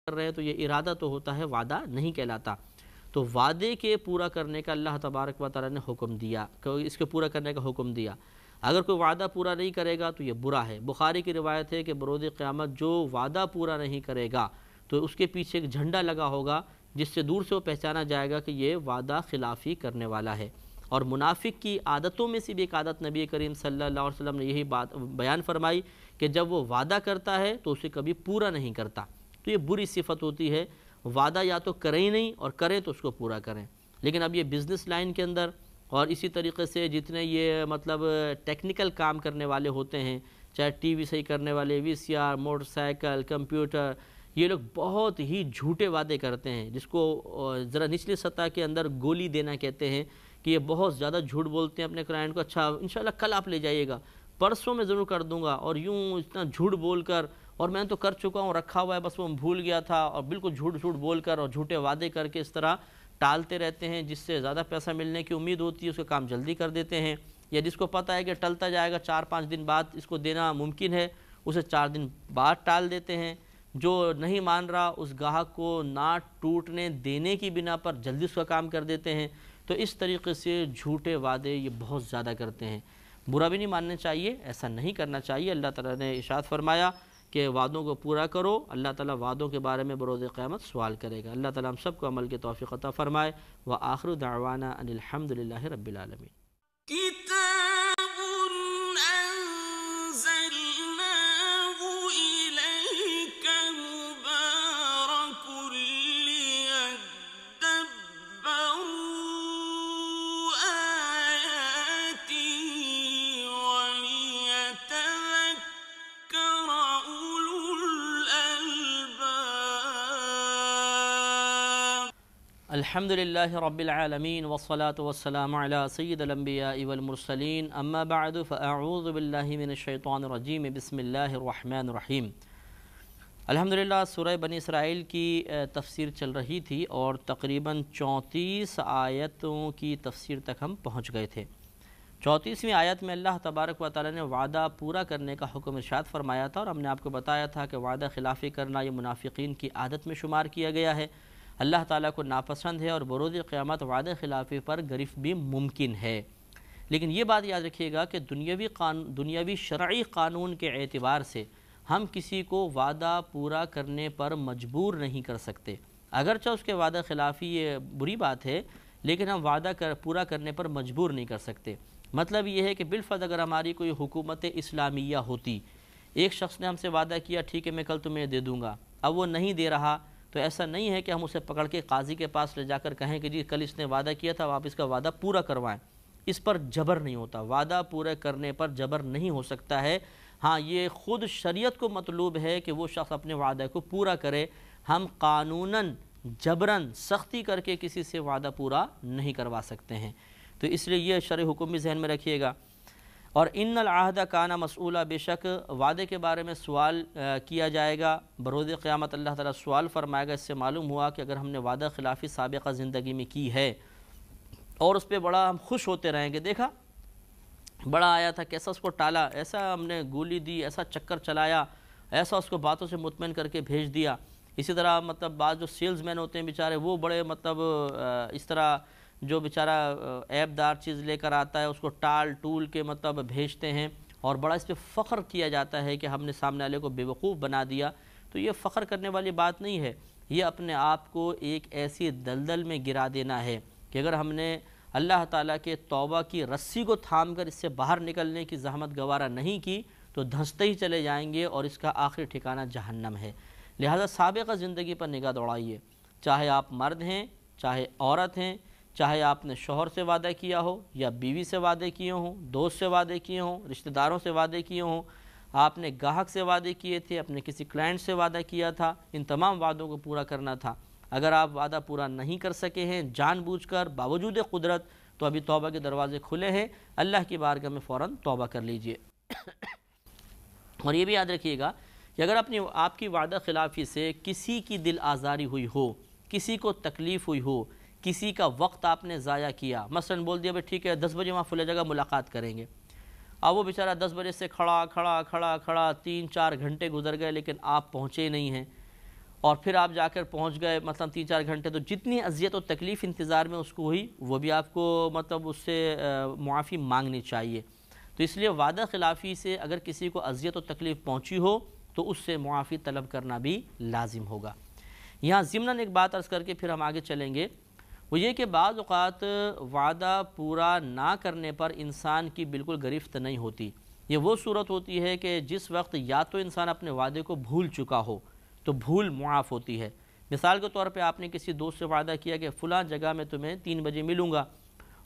کر رہے ہیں تو یہ ارادہ تو ہوتا ہے، وعدہ نہیں کہلاتا۔ تو وعدے کے پورا کرنے کا اللہ تبارک و تعالیٰ نے حکم دیا، اس کے پورا کرنے کا حکم دیا۔ اگر کوئی وعدہ پورا نہیں کرے گا تو یہ برا ہے۔ بخاری کی روایت ہے کہ بروز قیامت جو وعدہ پورا نہیں کرے گا تو اس کے پیچھے ایک جھنڈا لگا ہوگا جس سے دور سے وہ پہچانا جائے گا کہ یہ وعدہ خلافی کرنے والا ہے۔ اور منافق کی عادتوں میں سے بھی ایک عادت نبی کریم صلی اللہ علیہ وسلم نے یہی بات بیان فرمائی کہ جب وہ وعدہ کرتا ہے تو اسے کبھی پورا نہیں کرتا۔ تو یہ بری صفت ہوتی ہے، وعدہ یا تو کریں ہی نہیں اور کریں تو اس کو پورا کریں۔ لیکن اب یہ بزنس لائن کے اندر اور اسی طریقے سے جتنے یہ مطلب ٹیکنیکل کام کرنے والے ہوتے ہیں، چاہے ٹی وی صحیح کرنے والے، V C R, motorcycle, computer, یہ لوگ بہت ہی جھوٹے وعدے کرتے ہیں، جس کو ذرا نچلی سطح کے اندر گولی دینا کہتے ہیں، کہ یہ بہت زیادہ جھوٹ بولتے ہیں اپنے کلائنٹ کو، اچھا انشاءاللہ کل آپ لے جائیے گا، پرسوں میں ضرور کر دوں گا، اور یوں اتنا جھوٹ بول کر، اور میں تو کر چکا ہوں، رکھا ہوا ہے، بس وہ بھول گیا تھا، اور بالکل جھوٹ بول کر اور جھوٹے وعدے کر کے اس طرح ٹالتے رہتے ہیں، جس سے زیادہ پیسہ ملنے کی امید ہوتی ہے، اس کا کام جلدی کر دیتے ہیں، یا جس کو پتہ ہے کہ ٹلتا جائے گا 4-5 دن بعد اس کو دینا ممکن ہے، اسے 4 دن بعد ٹال دیتے ہیں۔ جو نہیں مان رہا اس گاہک کو نہ ٹوٹنے دینے کی بنا پر جلدی اس کا کام کر دیتے ہیں۔ تو اس طریقے سے جھوٹے وعدے یہ بہت زیادہ کرتے ہیں، برا بھی نہیں ماننا چاہیے، ایسا نہیں کرنا چاہیے۔ اللہ تعالیٰ نے ارشاد فرمایا کہ وعدوں کو پورا کرو، اللہ تعالیٰ وعدوں کے بارے میں بروز قیامت سوال کرے گا۔ اللہ تعالیٰ ہم سب کو عمل کی توفیق عطا فرمائے۔ وآخر دعوانا ان الحمد للہ رب العالمین۔ الحمد للہ رب العالمین والصلاة والسلام علی سید الانبیاء والمرسلین، اما بعد فاعوذ باللہ من الشیطان الرجیم، بسم اللہ الرحمن الرحیم۔ الحمدللہ سورہ بنی اسرائیل کی تفسیر چل رہی تھی اور تقریباً 34 آیتوں کی تفسیر تک ہم پہنچ گئے تھے۔ 34ویں آیت میں اللہ تبارک و تعالی نے وعدہ پورا کرنے کا حکم ارشاد فرمایا تھا، اور ہم نے آپ کو بتایا تھا کہ وعدہ خلافی کرنا یہ منافقین کی عادت میں شمار کیا گیا ہے، اللہ تعالیٰ کو ناپسند ہے، اور بروز قیامت وعدہ خلافی پر گرفت بھی ممکن ہے۔ لیکن یہ بات یاد رکھیے گا کہ دنیاوی شرعی قانون کے اعتبار سے ہم کسی کو وعدہ پورا کرنے پر مجبور نہیں کر سکتے، اگرچہ اس کے وعدہ خلافی یہ بری بات ہے، لیکن ہم وعدہ پورا کرنے پر مجبور نہیں کر سکتے۔ مطلب یہ ہے کہ بالفرض اگر ہماری کوئی حکومت اسلامیہ ہوتی، ایک شخص نے ہم سے وعدہ کیا ٹھیک ہے میں کل تمہیں دے دوں گا، اب وہ نہیں دے رہا، تو ایسا نہیں ہے کہ ہم اسے پکڑ کے قاضی کے پاس لے جا کر کہیں کہ جی کل اس نے وعدہ کیا تھا، آپ اس کا وعدہ پورا کروائیں۔ اس پر جبر نہیں ہوتا، وعدہ پورا کرنے پر جبر نہیں ہو سکتا ہے۔ ہاں یہ خود شریعت کو مطلوب ہے کہ وہ شخص اپنے وعدہ کو پورا کرے، ہم قانوناً جبراً سختی کر کے کسی سے وعدہ پورا نہیں کروا سکتے ہیں۔ تو اس لیے یہ شرعی حکم بھی ذہن میں رکھیے گا۔ اور ان العہد کان مسئولا، بے شک وعدے کے بارے میں سوال کیا جائے گا بروز قیامت، اللہ تعالیٰ سوال فرمائے گا۔ اس سے معلوم ہوا کہ اگر ہم نے وعدہ خلافی سابقہ زندگی میں کی ہے اور اس پہ بڑا ہم خوش ہوتے رہیں گے، دیکھا بڑا آیا تھا کیسا اس کو ٹالا، ایسا ہم نے گولی دی، ایسا چکر چلایا، ایسا اس کو باتوں سے مطمئن کر کے بھیج دیا۔ اسی طرح مطلب بعض جو سیلز مین ہوتے ہیں بیچارے، وہ بڑے مطلب اس طرح جو بیچارہ عیب دار چیز لے کر آتا ہے اس کو ٹال ٹول کے مطلب بھیجتے ہیں، اور بڑا اس پہ فخر کیا جاتا ہے کہ ہم نے سامنے والے کو بیوقوف بنا دیا۔ تو یہ فخر کرنے والی بات نہیں ہے، یہ اپنے آپ کو ایک ایسی دلدل میں گرا دینا ہے کہ اگر ہم نے اللہ تعالیٰ کے توبہ کی رسی کو تھام کر اس سے باہر نکلنے کی زحمت گوارہ نہیں کی تو دھنستے ہی چلے جائیں گے، اور اس کا آخری ٹھکانہ جہنم ہے۔ لہذا سابقہ زندگی پر نگاہ دوڑائیے، چاہے آپ مرد ہیں، چاہے عورت ہیں، چاہے آپ نے شوہر سے وعدہ کیا ہو یا بیوی سے وعدے کیے ہوں، دوست سے وعدے کیے ہوں، رشتہ داروں سے وعدے کیے ہوں، آپ نے گاہک سے وعدے کیے تھے، اپنے کسی کلائنٹ سے وعدہ کیا تھا، ان تمام وعدوں کو پورا کرنا تھا۔ اگر آپ وعدہ پورا نہیں کر سکے ہیں جان بوجھ کر باوجود قدرت، تو ابھی توبہ کے دروازے کھلے ہیں، اللہ کی بارگاہ میں فوراً توبہ کر لیجئے۔ اور یہ بھی یاد رکھیے گا کہ اگر آپ کی وعدہ خلافی سے کسی کی دل آزاری ہوئی ہو، کسی کو تکلیف ہوئی ہو، کسی کا وقت آپ نے ضائع کیا، مثلا بول دیا بھائی ٹھیک ہے 10 بجے وہاں فلاں جگہ ملاقات کریں گے، اب وہ بیچارہ 10 بجے سے کھڑا 3-4 گھنٹے گزر گئے لیکن آپ پہنچے ہی نہیں ہیں، اور پھر آپ جا کر پہنچ گئے مطلب 3-4 گھنٹے، تو جتنی اذیت و تکلیف انتظار میں اس کو ہوئی وہ بھی آپ کو مطلب اس سے معافی مانگنی چاہیے۔ تو اس لیے وعدہ خلافی سے اگر کسی کو اذیت و تکلیف پہنچی ہو تو اس سے معافی طلب کرنا بھی لازم ہوگا۔ یہاں ضمناً ایک بات عرض کر کے پھر ہم آگے چلیں گے، وہ یہ کہ بعض اوقات وعدہ پورا نہ کرنے پر انسان کی بالکل گرفت نہیں ہوتی۔ یہ وہ صورت ہوتی ہے کہ جس وقت یا تو انسان اپنے وعدے کو بھول چکا ہو تو بھول معاف ہوتی ہے۔ مثال کے طور پہ آپ نے کسی دوست سے وعدہ کیا کہ فلاں جگہ میں تمہیں 3 بجے ملوں گا،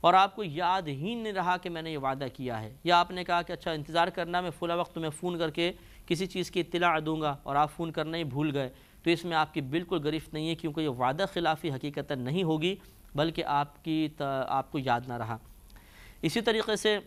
اور آپ کو یاد ہی نہیں رہا کہ میں نے یہ وعدہ کیا ہے، یا آپ نے کہا کہ اچھا انتظار کرنا، میں فلاں وقت تمہیں فون کر کے کسی چیز کی اطلاع دوں گا، اور آپ فون کرنا ہی بھول گئے، تو اس میں آپ کی بالکل گرفت نہیں ہے، کیونکہ یہ وعدہ خلافی حقیقتاً نہیں ہوگی بلکہ آپ کو یاد نہ رہا۔ اسی طریقے سے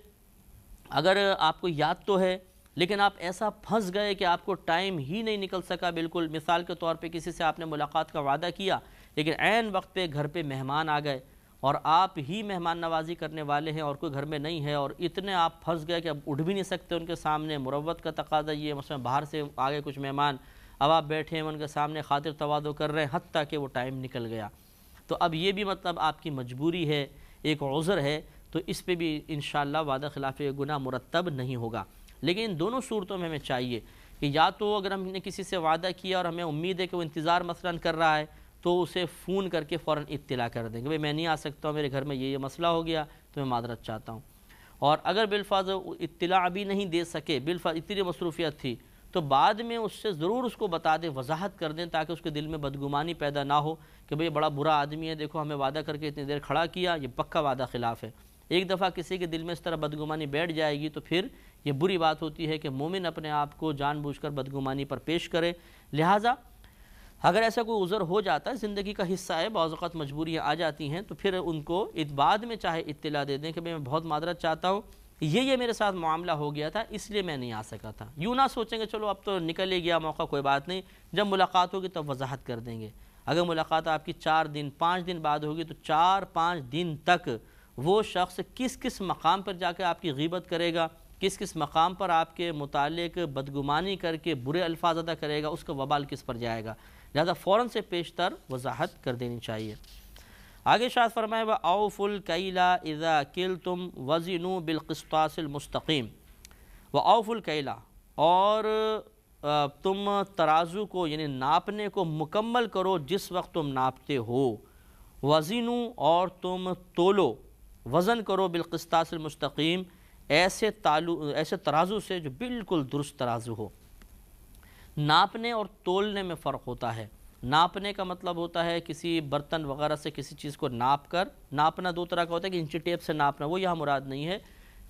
اگر آپ کو یاد تو ہے لیکن آپ ایسا پھنس گئے کہ آپ کو ٹائم ہی نہیں نکل سکا بالکل، مثال کے طور پہ کسی سے آپ نے ملاقات کا وعدہ کیا لیکن عین وقت پہ گھر پہ مہمان آ گئے اور آپ ہی مہمان نوازی کرنے والے ہیں اور کوئی گھر میں نہیں ہے، اور اتنے آپ پھنس گئے کہ اب اٹھ بھی نہیں سکتے ان کے سامنے، مروت کا تقاضا یہ مثلا باہر سے آگے کچھ مہمان، اب آپ بیٹھے ہیں ان کے سامنے خاطر تواضع کر رہے ہیں حتیٰ کہ وہ ٹائم نکل گیا، تو اب یہ بھی مطلب آپ کی مجبوری ہے، ایک عذر ہے، تو اس پہ بھی انشاءاللہ وعدہ خلافی گناہ مرتب نہیں ہوگا۔ لیکن ان دونوں صورتوں میں ہمیں چاہیے کہ یا تو اگر ہم نے کسی سے وعدہ کیا اور ہمیں امید ہے کہ وہ انتظار مثلاً کر رہا ہے تو اسے فون کر کے فوراً اطلاع کر دیں کہ بھئی میں نہیں آ سکتا ہوں، میرے گھر میں یہ مسئلہ ہو گیا تو میں معذرت چاہتا ہوں، اور اگر بالفاظ اطلاع بھی نہیں دے سکے، بالفاظ اتنی مصروفیت تھی، تو بعد میں اس سے ضرور اس کو بتا دیں، وضاحت کر دیں تاکہ اس کے دل میں بدگمانی پیدا نہ ہو کہ بھئی بڑا برا آدمی ہے، دیکھو ہمیں وعدہ کر کے اتنی دیر کھڑا کیا، یہ پکا وعدہ خلاف ہے۔ ایک دفعہ کسی کے دل میں اس طرح بدگمانی بیٹھ جائے گی تو پھر یہ بری بات ہوتی ہے کہ مومن اپنے آپ کو جان بوجھ کر بدگمانی پر پیش کرے۔ لہٰذا اگر ایسا کوئی عذر ہو جاتا ہے، زندگی کا حصہ ہے، بعض اوقات مجبوریاں آ جاتی ہیں، تو پھر ان کو بعد میں چاہے اطلاع دے دیں کہ میں بہت معذرت چاہتا ہوں، یہ میرے ساتھ معاملہ ہو گیا تھا اس لیے میں نہیں آ سکا تھا۔ یوں نہ سوچیں گے چلو اب تو نکل ہی گیا موقع، کوئی بات نہیں، جب ملاقات ہوگی تب وضاحت کر دیں گے۔ اگر ملاقات آپ کی 4 دن 5 دن بعد ہوگی تو 4-5 دن تک وہ شخص کس کس مقام پر جا کے آپ کی غیبت کرے گا، کس کس مقام پر آپ کے متعلق بدگمانی کر کے برے الفاظ ادا کرے گا، اس کا وبال کس پر جائے گا، لہذا فوراً سے پیشتر وضاحت کر دینی چاہیے۔ آگے ارشاد فرمائے وَأَوْفُوا الْكَيْلَ إِذَا كِلْتُمْ وَزِنُوا بِالْقِسْطَاسِ الْمُسْتَقِيمِ۔ وَأَوْفُوا الْكَيْلَ، اور تم ترازو کو یعنی ناپنے کو مکمل کرو جس وقت تم ناپتے ہو، وَزِنُوا، اور تم تولو، وزن کرو، بالقسطاس المستقیم، ایسے ترازو سے جو بالکل درست ترازو ہو۔ ناپنے اور تولنے میں فرق ہوتا ہے۔ ناپنے کا مطلب ہوتا ہے کسی برتن وغیرہ سے کسی چیز کو ناپ کر، ناپنا 2 طرح کا ہوتا ہے کہ انچی ٹیپ سے ناپنا، وہ یہاں مراد نہیں ہے۔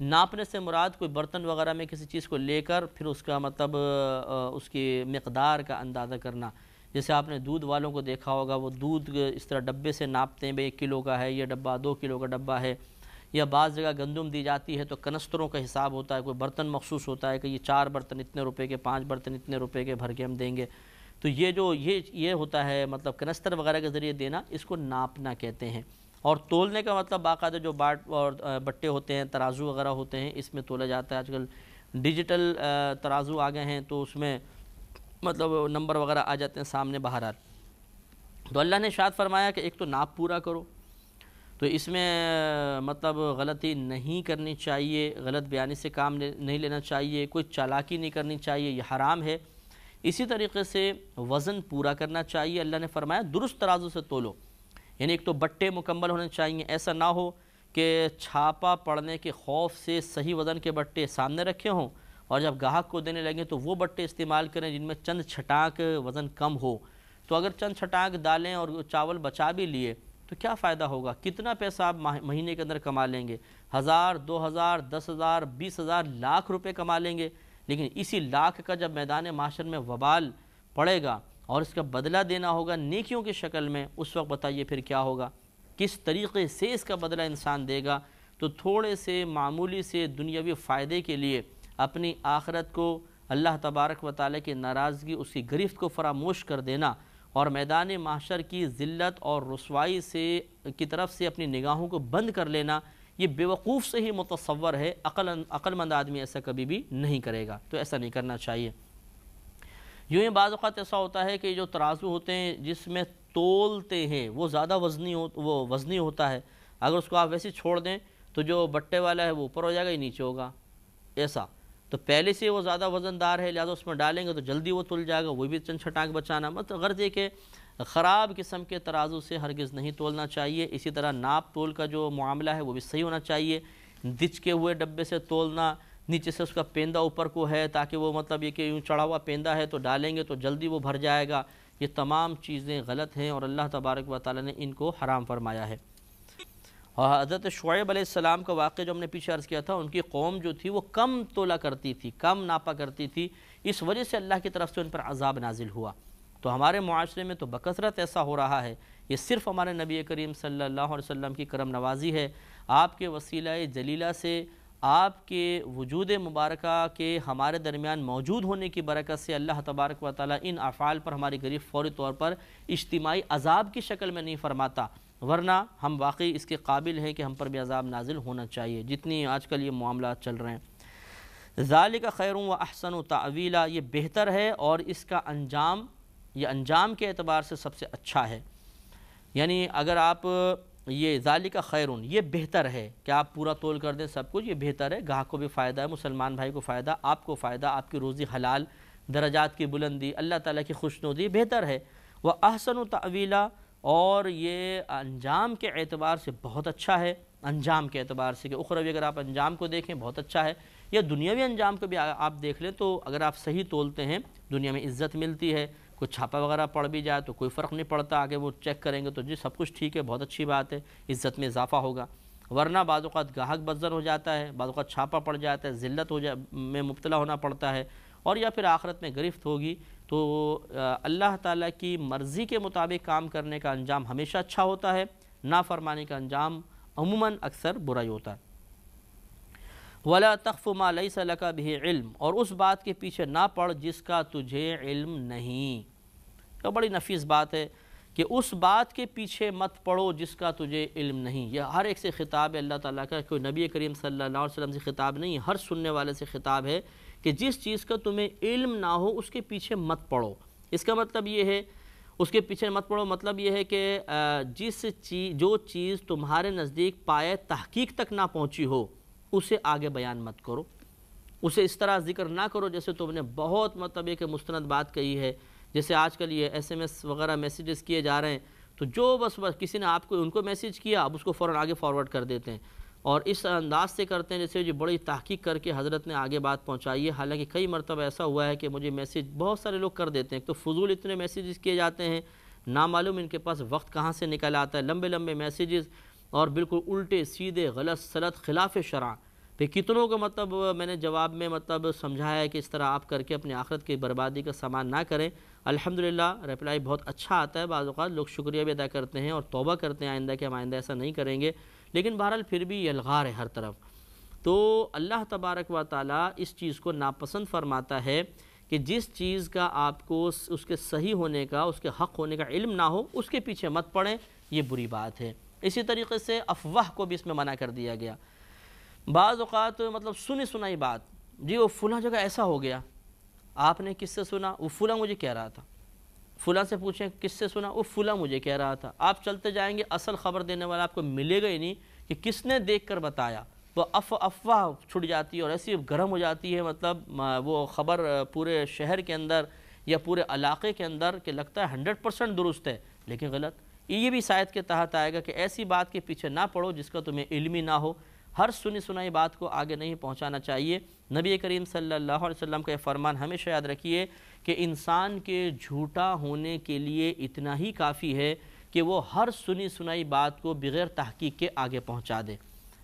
ناپنے سے مراد کوئی برتن وغیرہ میں کسی چیز کو لے کر پھر اس کا مطلب اس کی مقدار کا اندازہ کرنا، جیسے آپ نے دودھ والوں کو دیکھا ہوگا، وہ دودھ اس طرح ڈبے سے ناپتے ہیں، 1 کلو کا ہے یہ ڈبہ، 2 کلو کا ڈبہ ہے، یا بعض جگہ گندم دی جاتی ہے تو کنستروں کا حساب ہوتا ہے، کوئی برتن مخصوص ہوتا ہے کہ یہ 4 برتن اتنے روپے کے، 5 برتن اتنے روپے کے بھر کے ہم دیں گے، تو یہ ہوتا ہے مطلب کنستر وغیرہ کے ذریعے دینا، اس کو ناپنا کہتے ہیں۔ اور تولنے کا مطلب باقاعدہ جو باٹ اور بٹے ہوتے ہیں، ترازو وغیرہ ہوتے ہیں، اس میں تولا جاتا ہے۔ آج کل ڈیجیٹل ترازو آ گئے ہیں تو اس میں مطلب نمبر وغیرہ آ جاتے ہیں سامنے باہر۔ تو اللہ نے ارشاد فرمایا کہ ایک تو ناپ پورا کرو، تو اس میں مطلب غلطی نہیں کرنی چاہیے، غلط بیانی سے کام نہیں لینا چاہیے، کوئی چالاکی نہیں کرنی چاہیے، یہ حرام ہے۔ اسی طریقے سے وزن پورا کرنا چاہیے، اللہ نے فرمایا درست ترازو سے تولو، یعنی ایک تو بٹے مکمل ہونے چاہیے، ایسا نہ ہو کہ چھاپا پڑنے کے خوف سے صحیح وزن کے بٹے سامنے رکھے ہوں اور جب گاہک کو دینے لگیں تو وہ بٹے استعمال کریں جن میں چند چھٹانک وزن کم ہو، تو اگر چند چھٹانک ڈالیں اور چاول بچا بھی لیے تو کیا فائدہ ہوگا؟ کتنا پیسہ آپ مہینے کے اندر کما لیں گے؟ 1000 2000 10,000 20,000 لاکھ روپے کما لیں گے، لیکن اسی لاکھ کا جب میدان محشر میں وبال پڑے گا اور اس کا بدلہ دینا ہوگا نیکیوں کی شکل میں، اس وقت بتائیے پھر کیا ہوگا؟ کس طریقے سے اس کا بدلہ انسان دے گا؟ تو تھوڑے سے معمولی سے دنیاوی فائدے کے لیے اپنی آخرت کو، اللہ تبارک و تعالیٰ کی ناراضگی، اس کی گرفت کو فراموش کر دینا اور میدان محشر کی ذلت اور رسوائی کی طرف سے اپنی نگاہوں کو بند کر لینا، یہ بیوقوف سے ہی متصور ہے، عقل مند آدمی ایسا کبھی بھی نہیں کرے گا، تو ایسا نہیں کرنا چاہیے۔ یوں ہی بعض اوقات ایسا ہوتا ہے کہ جو ترازو ہوتے ہیں جس میں تولتے ہیں وہ زیادہ وزنی ہوتا ہے، اگر اس کو آپ ویسے چھوڑ دیں تو جو بٹے والا ہے وہ اوپر ہو جائے گا، یہ نیچے ہوگا ایسا. تو پہلے سے وہ زیادہ وزن دار ہے، لہٰذا اس میں ڈالیں گے تو جلدی وہ تل جائے گا، وہ بھی چند چھٹانک بچانا. مطلب غرض یہ کہ خراب قسم کے ترازو سے ہرگز نہیں تولنا چاہیے. اسی طرح ناپ تول کا جو معاملہ ہے وہ بھی صحیح ہونا چاہیے. دچکے ہوئے ڈبے سے تولنا، نیچے سے اس کا پیندہ اوپر کو ہے تاکہ وہ مطلب یہ کہ یوں چڑھا ہوا پیندہ ہے تو ڈالیں گے تو جلدی وہ بھر جائے گا. یہ تمام چیزیں غلط ہیں اور اللہ تبارک و تعالی نے ان کو حرام فرمایا ہے. اور حضرت شعیب علیہ السلام کا واقعہ جو ہم نے پیچھے عرض کیا تھا، ان کی قوم جو تھی وہ کم تولا کرتی تھی، کم ناپا کرتی تھی، اس وجہ سے اللہ کی طرف سے ان پر عذاب نازل ہوا. تو ہمارے معاشرے میں تو بکثرت ایسا ہو رہا ہے. یہ صرف ہمارے نبی کریم صلی اللہ علیہ وسلم کی کرم نوازی ہے. آپ کے وسیلہ جلیلہ سے، آپ کے وجود مبارکہ کے ہمارے درمیان موجود ہونے کی برکت سے اللہ تبارک و تعالیٰ ان افعال پر ہماری گرفت فوری طور پر اجتماعی عذاب کی شکل میں نہیں فرماتا، ورنہ ہم واقعی اس کے قابل ہیں کہ ہم پر بھی عذاب نازل ہونا چاہیے جتنی آج کل یہ معاملات چل رہے ہیں. ذالک خیر و احسن تأویلا، یہ بہتر ہے اور اس کا انجام، یہ انجام کے اعتبار سے سب سے اچھا ہے. یعنی اگر آپ یہ ذالک خیرون، یہ بہتر ہے کہ آپ پورا تول کر دیں سب کچھ، یہ بہتر ہے. گاہک کو بھی فائدہ ہے، مسلمان بھائی کو فائدہ، آپ کو فائدہ، آپ کی روزی حلال، درجات کی بلندی، اللہ تعالیٰ کی خوشنودی بہتر ہے. وہ احسن تأویلا، اور یہ انجام کے اعتبار سے بہت اچھا ہے. انجام کے اعتبار سے کہ اخروی اگر آپ انجام کو دیکھیں بہت اچھا ہے، یا دنیاوی انجام کو بھی آپ دیکھ لیں تو اگر آپ صحیح تولتے ہیں دنیا میں عزت ملتی ہے. کوئی چھاپا وغیرہ پڑ بھی جائے تو کوئی فرق نہیں پڑتا، آگے وہ چیک کریں گے تو جی سب کچھ ٹھیک ہے، بہت اچھی بات ہے، عزت میں اضافہ ہوگا. ورنہ بعض اوقات گاہک بدزر ہو جاتا ہے، بعض اوقات چھاپا پڑ جاتا ہے، ذلت میں مبتلا ہونا پڑتا ہے، اور یا پھر آخرت میں گرفت ہوگی. تو اللہ تعالیٰ کی مرضی کے مطابق کام کرنے کا انجام ہمیشہ اچھا ہوتا ہے، نافرمانی کا انجام عموماً اکثر برا ہی ہوتا ہے. وَلَا تَخْفُ مَا لَيْسَ لَكَ بِهِ علم، اور اس بات کے پیچھے نہ پڑ جس کا تجھے علم نہیں. تو بڑی نفیس بات ہے کہ اس بات کے پیچھے مت پڑو جس کا تجھے علم نہیں. یہ ہر ایک سے خطاب ہے اللہ تعالیٰ کا، کوئی نبی کریم صلی اللہ علیہ وسلم سے خطاب نہیں، ہر سننے والے سے خطاب ہے کہ جس چیز کا تمہیں علم نہ ہو اس کے پیچھے مت پڑو. اس کا مطلب یہ ہے اس کے پیچھے مت پڑو، مطلب یہ ہے کہ جو چیز تمہارے نزدیک پائے تحقیق تک نہ پہنچی ہو اسے آگے بیان مت کرو، اسے اس طرح ذکر نہ کرو جیسے تم نے بہت مطلب یہ کہ مستند بات کہی ہے. جیسے آج کل یہ SMS وغیرہ میسیجز کیے جا رہے ہیں تو جو بس کسی نے آپ کو ان کو میسیج کیا اب اس کو فوراً آگے فارورڈ کر دیتے ہیں، اور اس انداز سے کرتے ہیں جیسے بڑی تحقیق کر کے حضرت نے آگے بات پہنچائی ہے. حالانکہ کئی مرتبہ ایسا ہوا ہے کہ مجھے میسیج بہت سارے لوگ کر دیتے ہیں، ایک تو فضول اتنے میسیجز کیے جاتے ہیں، نامعلوم ان کے پاس وقت کہاں سے نکل آتا ہے، لمبے لمبے میسیجز اور بالکل الٹے سیدھے غلط سلط خلاف شرع. پھر کتنوں کو مطلب میں نے جواب میں مطلب سمجھایا ہے کہ اس طرح آپ کر کے اپنی آخرت کی بربادی کا سامان نہ کریں. الحمدللہ رپلائی بہت اچھا آتا ہے، بعض اوقات لوگ شکریہ بھی ادا کرتے ہیں اور توبہ کرتے ہیں آئندہ کہ ہم آئندہ ایسا نہیں کریں گے، لیکن بہرحال پھر بھی یہ الغار ہے ہر طرف. تو اللہ تبارک و تعالیٰ اس چیز کو ناپسند فرماتا ہے کہ جس چیز کا آپ کو اس کے صحیح ہونے کا، اس کے حق ہونے کا علم نہ ہو اس کے پیچھے مت پڑیں، یہ بری بات ہے. اسی طریقے سے افواہ کو بھی اس میں منع کر دیا گیا. بعض اوقات مطلب سنی سنائی بات، جی وہ فلاں جگہ ایسا ہو گیا، آپ نے کس سے سنا؟ وہ فلاں مجھے کہہ رہا تھا. فلاں سے پوچھیں کس سے سنا؟ وہ فلاں مجھے کہہ رہا تھا. آپ چلتے جائیں گے اصل خبر دینے والا آپ کو ملے گا ہی نہیں کہ کس نے دیکھ کر بتایا. وہ افواہ چھٹ جاتی ہے اور ایسی گرم ہو جاتی ہے مطلب وہ خبر پورے شہر کے اندر یا پورے علاقے کے اندر کہ لگتا ہے 100% درست ہے لیکن غلط. یہ بھی شاید کے تحت آئے گا کہ ایسی بات کے پیچھے نہ پڑو جس کا تمہیں علم ہی نہ ہو. ہر سنی سنائی بات کو آگے نہیں پہنچانا چاہیے. نبی کریم صلی اللہ علیہ وسلم کا یہ فرمان ہمیشہ یاد رکھیے کہ انسان کے جھوٹا ہونے کے لیے اتنا ہی کافی ہے کہ وہ ہر سنی سنائی بات کو بغیر تحقیق کے آگے پہنچا دے.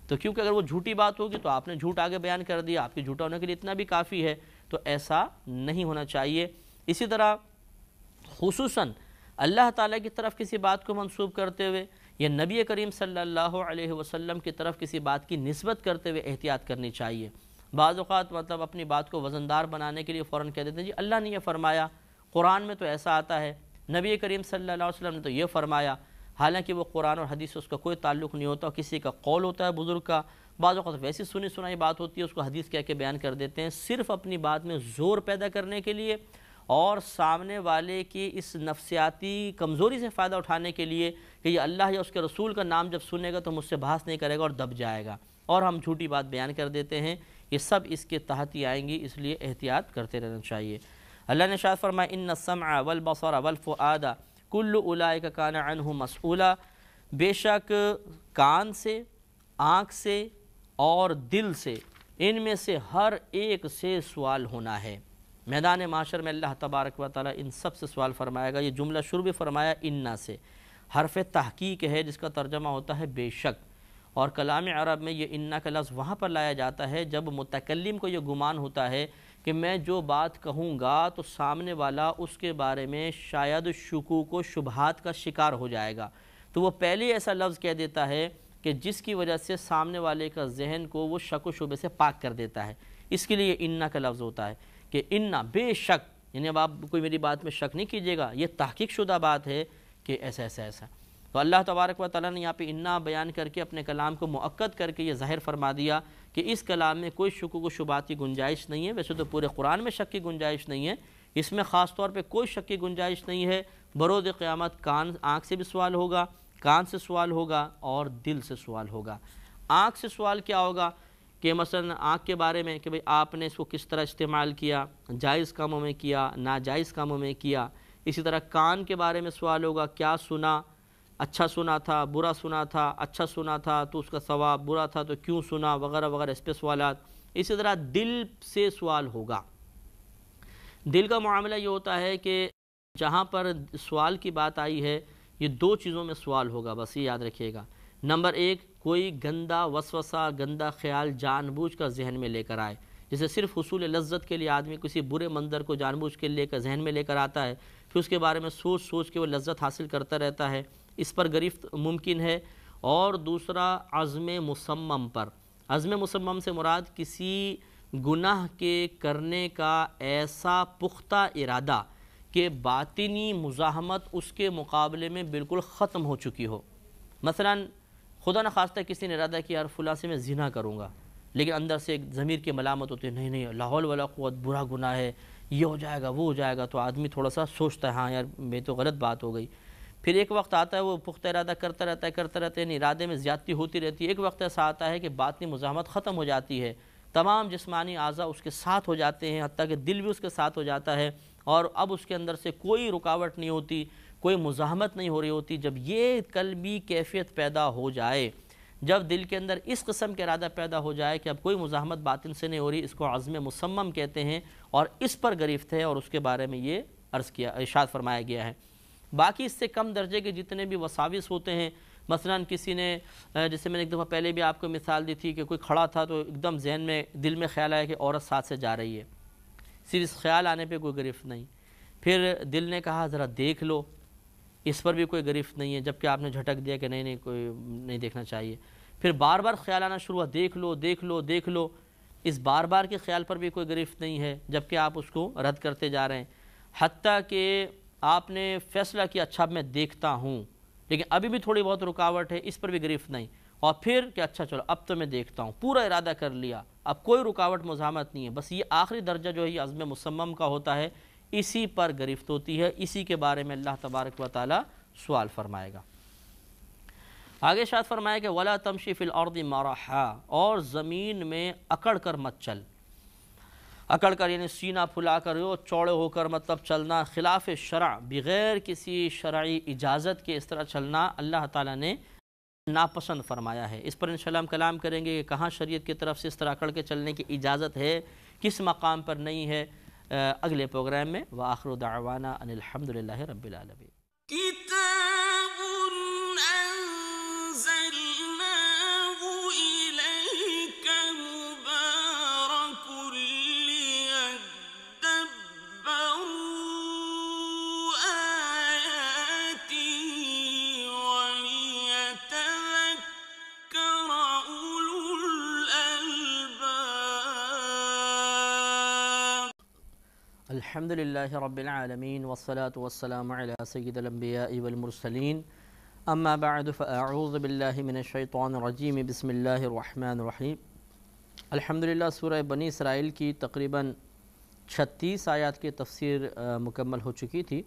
تو کیونکہ اگر وہ جھوٹی بات ہوگی تو آپ نے جھوٹ آگے بیان کر دیا، آپ کے جھوٹا ہونے کے لیے اتنا بھی کافی ہے. تو ایسا نہیں ہونا چاہیے. اسی طرح خصوصاً اللہ تعالیٰ کی طرف کسی بات کو منسوب کرتے ہوئے یا نبی کریم صلی اللہ علیہ وسلم کی طرف کسی بات کی نسبت کرتے ہوئے احتیاط کرنی چاہیے. بعض اوقات مطلب اپنی بات کو وزندار بنانے کے لیے فوراً کہہ دیتے ہیں جی اللہ نے یہ فرمایا، قرآن میں تو ایسا آتا ہے، نبی کریم صلی اللہ علیہ وسلم نے تو یہ فرمایا. حالانکہ وہ قرآن اور حدیث سے اس کا کوئی تعلق نہیں ہوتا، کسی کا قول ہوتا ہے بزرگ کا. بعض اوقات ویسی سنی سنائی بات ہوتی ہے اس کو حدیث کہہ کے بیان کر دیتے ہیں صرف اپنی بات میں زور پیدا کرنے کے لیے اور سامنے والے کی اس نفسیاتی کمزوری سے فائدہ اٹھانے کے لیے کہ یہ اللہ یا اس کے رسول کا نام جب سنے گا تو مجھ سے بحث نہیں کرے گا اور دب جائے گا، اور ہم جھوٹی بات بیان کر دیتے ہیں، یہ سب اس کے تحت ہی آئیں گی، اس لیے احتیاط کرتے رہنا چاہیے۔ اللہ نے ارشاد فرمایا ان السمع والبصر والفؤاد کل اولئک کان عنہ مسئولا، بے شک کان سے، آنکھ سے اور دل سے، ان میں سے ہر ایک سے سوال ہونا ہے۔ میدان معاشر میں اللہ تبارک و تعالیٰ ان سب سے سوال فرمائے گا۔ یہ جملہ شروع بھی فرمایا انا سے، حرف تحقیق ہے جس کا ترجمہ ہوتا ہے بے شک، اور کلام عرب میں یہ انا کا لفظ وہاں پر لایا جاتا ہے جب متکلم کو یہ گمان ہوتا ہے کہ میں جو بات کہوں گا تو سامنے والا اس کے بارے میں شاید شکوک و شبہات کا شکار ہو جائے گا، تو وہ پہلے ایسا لفظ کہہ دیتا ہے کہ جس کی وجہ سے سامنے والے کا ذہن کو وہ شک و شبہ سے پاک کر دیتا ہے، اس کے لیے انا کا لفظ ہوتا ہے کہ انا بے شک، یعنی اب آپ کوئی میری بات میں شک نہیں کیجیے گا، یہ تحقیق شدہ بات ہے کہ ایسا ایسا ایسا۔ تو اللہ تبارک و تعالیٰ نے یہاں پہ انا بیان کر کے اپنے کلام کو مؤکد کر کے یہ ظاہر فرما دیا کہ اس کلام میں کوئی شکوک و شبہات کی گنجائش نہیں ہے۔ ویسے تو پورے قرآن میں شک کی گنجائش نہیں ہے، اس میں خاص طور پہ کوئی شک کی گنجائش نہیں ہے۔ بروز قیامت آنکھ سے بھی سوال ہوگا، کان سے سوال ہوگا اور دل سے سوال ہوگا۔ آنکھ سے سوال کیا ہوگا کہ مثلا آنکھ کے بارے میں کہ بھئی آپ نے اس کو کس طرح استعمال کیا، جائز کاموں میں کیا، ناجائز کاموں میں کیا۔ اسی طرح کان کے بارے میں سوال ہوگا، کیا سنا، اچھا سنا تھا، برا سنا تھا، اچھا سنا تھا تو اس کا ثواب، برا تھا تو کیوں سنا، وغیرہ وغیرہ، اس پہ سوالات۔ اسی طرح دل سے سوال ہوگا۔ دل کا معاملہ یہ ہوتا ہے کہ جہاں پر سوال کی بات آئی ہے یہ دو چیزوں میں سوال ہوگا، بس یہ یاد رکھیے گا۔ نمبر ایک، کوئی گندا وسوسہ، گندا خیال جان بوجھ کر ذہن میں لے کر آئے، جسے صرف حصول لذت کے لیے آدمی کسی برے منظر کو جان بوجھ کے لے کر ذہن میں لے کر آتا ہے، پھر اس کے بارے میں سوچ سوچ کے وہ لذت حاصل کرتا رہتا ہے، اس پر گرفت ممکن ہے۔ اور دوسرا عزم مصمم پر، عزم مصمم سے مراد کسی گناہ کے کرنے کا ایسا پختہ ارادہ کہ باطنی مزاحمت اس کے مقابلے میں بالکل ختم ہو چکی ہو۔ مثلا خدا نخواستہ کسی نے ارادہ کیا یار فلاں سے میں زنا کروں گا، لیکن اندر سے ایک ضمیر کی ملامت ہوتی ہے، نہیں نہیں لا حول ولا قوت، برا گناہ ہے، یہ ہو جائے گا وہ ہو جائے گا، تو آدمی تھوڑا سا سوچتا ہے ہاں یار میں تو غلط بات ہو گئی۔ پھر ایک وقت آتا ہے وہ پختہ ارادہ کرتا رہتا ہے، یعنی ارادے میں زیادتی ہوتی رہتی ہے۔ ایک وقت ایسا آتا ہے کہ باطنی مزاحمت ختم ہو جاتی ہے، تمام جسمانی اعضاء اس کے ساتھ ہو جاتے ہیں، حتیٰ کہ دل بھی اس کے ساتھ ہو جاتا ہے، اور اب اس کے اندر سے کوئی رکاوٹ نہیں ہوتی، کوئی مزاحمت نہیں ہو رہی ہوتی۔ جب یہ قلبی کیفیت پیدا ہو جائے، جب دل کے اندر اس قسم کا ارادہ پیدا ہو جائے کہ اب کوئی مزاحمت باطن سے نہیں ہو رہی، اس کو عزم مصمم کہتے ہیں، اور اس پر گرفت ہے، اور اس کے بارے میں یہ ارشاد فرمایا گیا ہے۔ باقی اس سے کم درجے کے جتنے بھی وساوس ہوتے ہیں، مثلا کسی نے، جیسے میں نے ایک دفعہ پہلے بھی آپ کو مثال دی تھی کہ کوئی کھڑا تھا تو ایک دم ذہن میں دل میں خیال آیا کہ عورت ساتھ سے جا رہی ہے، صرف اس خیال آنے پہ کوئی گرفت نہیں۔ پھر دل نے کہا ذرا دیکھ لو، اس پر بھی کوئی گرفت نہیں ہے، جبکہ آپ نے جھٹک دیا کہ نہیں نہیں کوئی نہیں دیکھنا چاہیے۔ پھر بار بار خیال آنا شروع ہوا، دیکھ لو دیکھ لو دیکھ لو، اس بار بار کے خیال پر بھی کوئی گرفت نہیں ہے، جبکہ آپ اس کو رد کرتے جا رہے ہیں۔ حتیٰ کہ آپ نے فیصلہ کیا اچھا اب میں دیکھتا ہوں، لیکن ابھی بھی تھوڑی بہت رکاوٹ ہے، اس پر بھی گرفت نہیں، اور پھر کہ اچھا چلو اب تو میں دیکھتا ہوں، پورا ارادہ کر لیا، اب کوئی رکاوٹ مزاحمت نہیں ہے، بس یہ آخری درجہ جو ہے یہ عزم مصمم کا ہوتا ہے، اسی پر گرفت ہوتی ہے، اسی کے بارے میں اللہ تبارک و تعالی سوال فرمائے گا۔ آگے ارشاد فرمایا کہ وَلَا تَمْشِ فِي الْأَرْضِ مَرَحًا، اور زمین میں اکڑ کر مت چل۔ اکڑ کر یعنی سینہ پھلا کر چوڑے ہو کر مطلب چلنا، خلاف شرع، بغیر کسی شرعی اجازت کے اس طرح چلنا اللہ تعالیٰ نے ناپسند فرمایا ہے۔ اس پر انشاءاللہ ہم کلام کریں گے کہ کہاں شریعت کی طرف سے اس طرح اکڑ کے چلنے کی اجازت ہے، کس مقام پر نہیں ہے، اگلے پروگرام میں۔ وآخر دعوانا ان الحمدللہ رب العالمین۔ الحمد للہ رب العالمین والصلاة والسلام علی سید الانبیاء والمرسلین، اما بعد فاعوذ باللہ من الشیطان الرجیم، بسم اللہ الرحمن الرحیم۔ الحمدللہ سورہ بنی اسرائیل کی تقریباً 36 آیات کی تفسیر مکمل ہو چکی تھی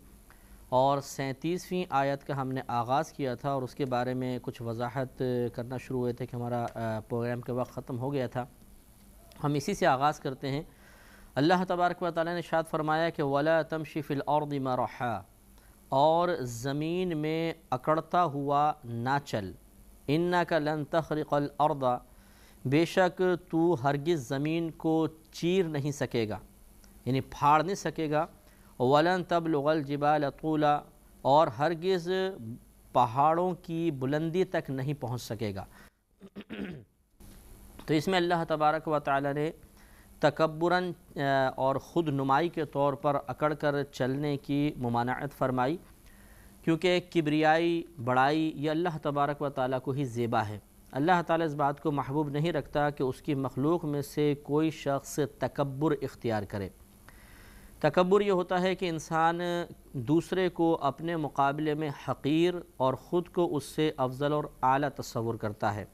اور 37ویں آیت کا ہم نے آغاز کیا تھا اور اس کے بارے میں کچھ وضاحت کرنا شروع ہوئے تھے کہ ہمارا پروگرام کے وقت ختم ہو گیا تھا۔ ہم اسی سے آغاز کرتے ہیں۔ اللہ تبارک و تعالیٰ نے ارشاد فرمایا کہ وَلَا تَمْشِ فِي الْأَرْضِ مَرَحًا، اور زمین میں اکڑتا ہوا نہ چل، إِنَّكَ لَن تَخْرِقَ الْأَرْضَ، بے شک تو ہرگز زمین کو چیر نہیں سکے گا، یعنی پھاڑ نہیں سکے گا، وَلَن تَبْلُغَ الْجِبَالَ طُولًا، اور ہرگز پہاڑوں کی بلندی تک نہیں پہنچ سکے گا۔ تو اس میں اللہ تبارک و تعالی نے تکبراً اور خود نمائی کے طور پر اکڑ کر چلنے کی ممانعت فرمائی، کیونکہ کبریائی بڑائی یہ اللہ تبارک و تعالیٰ کو ہی زیبا ہے۔ اللہ تعالیٰ اس بات کو محبوب نہیں رکھتا کہ اس کی مخلوق میں سے کوئی شخص تکبر اختیار کرے۔ تکبر یہ ہوتا ہے کہ انسان دوسرے کو اپنے مقابلے میں حقیر اور خود کو اس سے افضل اور اعلیٰ تصور کرتا ہے،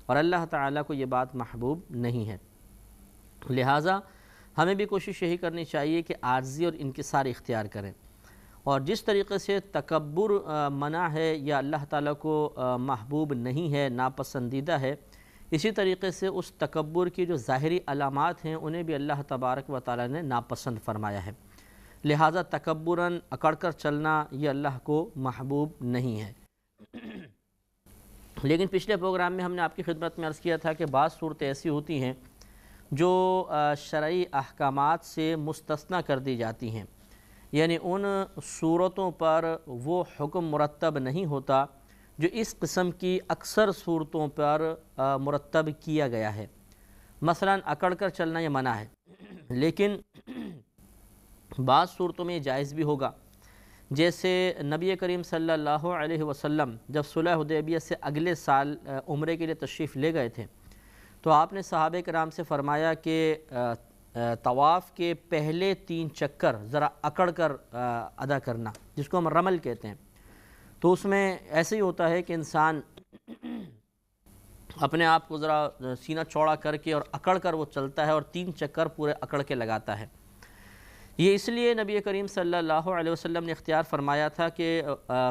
اور اللہ تعالیٰ کو یہ بات محبوب نہیں ہے۔ لہٰذا ہمیں بھی کوشش یہی کرنی چاہیے کہ عاجزی اور انکسار اختیار کریں، اور جس طریقے سے تکبر منع ہے یا اللہ تعالیٰ کو محبوب نہیں ہے، ناپسندیدہ ہے، اسی طریقے سے اس تکبر کی جو ظاہری علامات ہیں انہیں بھی اللہ تبارک و تعالیٰ نے ناپسند فرمایا ہے۔ لہٰذا تکبراً اکڑ کر چلنا یہ اللہ کو محبوب نہیں ہے۔ لیکن پچھلے پروگرام میں ہم نے آپ کی خدمت میں عرض کیا تھا کہ بعض صورتیں ایسی ہوتی ہیں جو شرعی احکامات سے مستثنیٰ کر دی جاتی ہیں، یعنی ان صورتوں پر وہ حکم مرتب نہیں ہوتا جو اس قسم کی اکثر صورتوں پر مرتب کیا گیا ہے۔ مثلا اکڑ کر چلنا یہ منع ہے، لیکن بعض صورتوں میں یہ جائز بھی ہوگا، جیسے نبی کریم صلی اللہ علیہ وسلم جب صلح حدیبیہ سے اگلے سال عمرے کے لیے تشریف لے گئے تھے تو آپ نے صحابہ کرام سے فرمایا کہ طواف کے پہلے 3 چکر ذرا اکڑ کر ادا کرنا، جس کو ہم رمل کہتے ہیں۔ تو اس میں ایسے ہی ہوتا ہے کہ انسان اپنے آپ کو ذرا سینہ چوڑا کر کے اور اکڑ کر وہ چلتا ہے اور 3 چکر پورے اکڑ کے لگاتا ہے۔ یہ اس لیے نبی کریم صلی اللہ علیہ وسلم نے اختیار فرمایا تھا کہ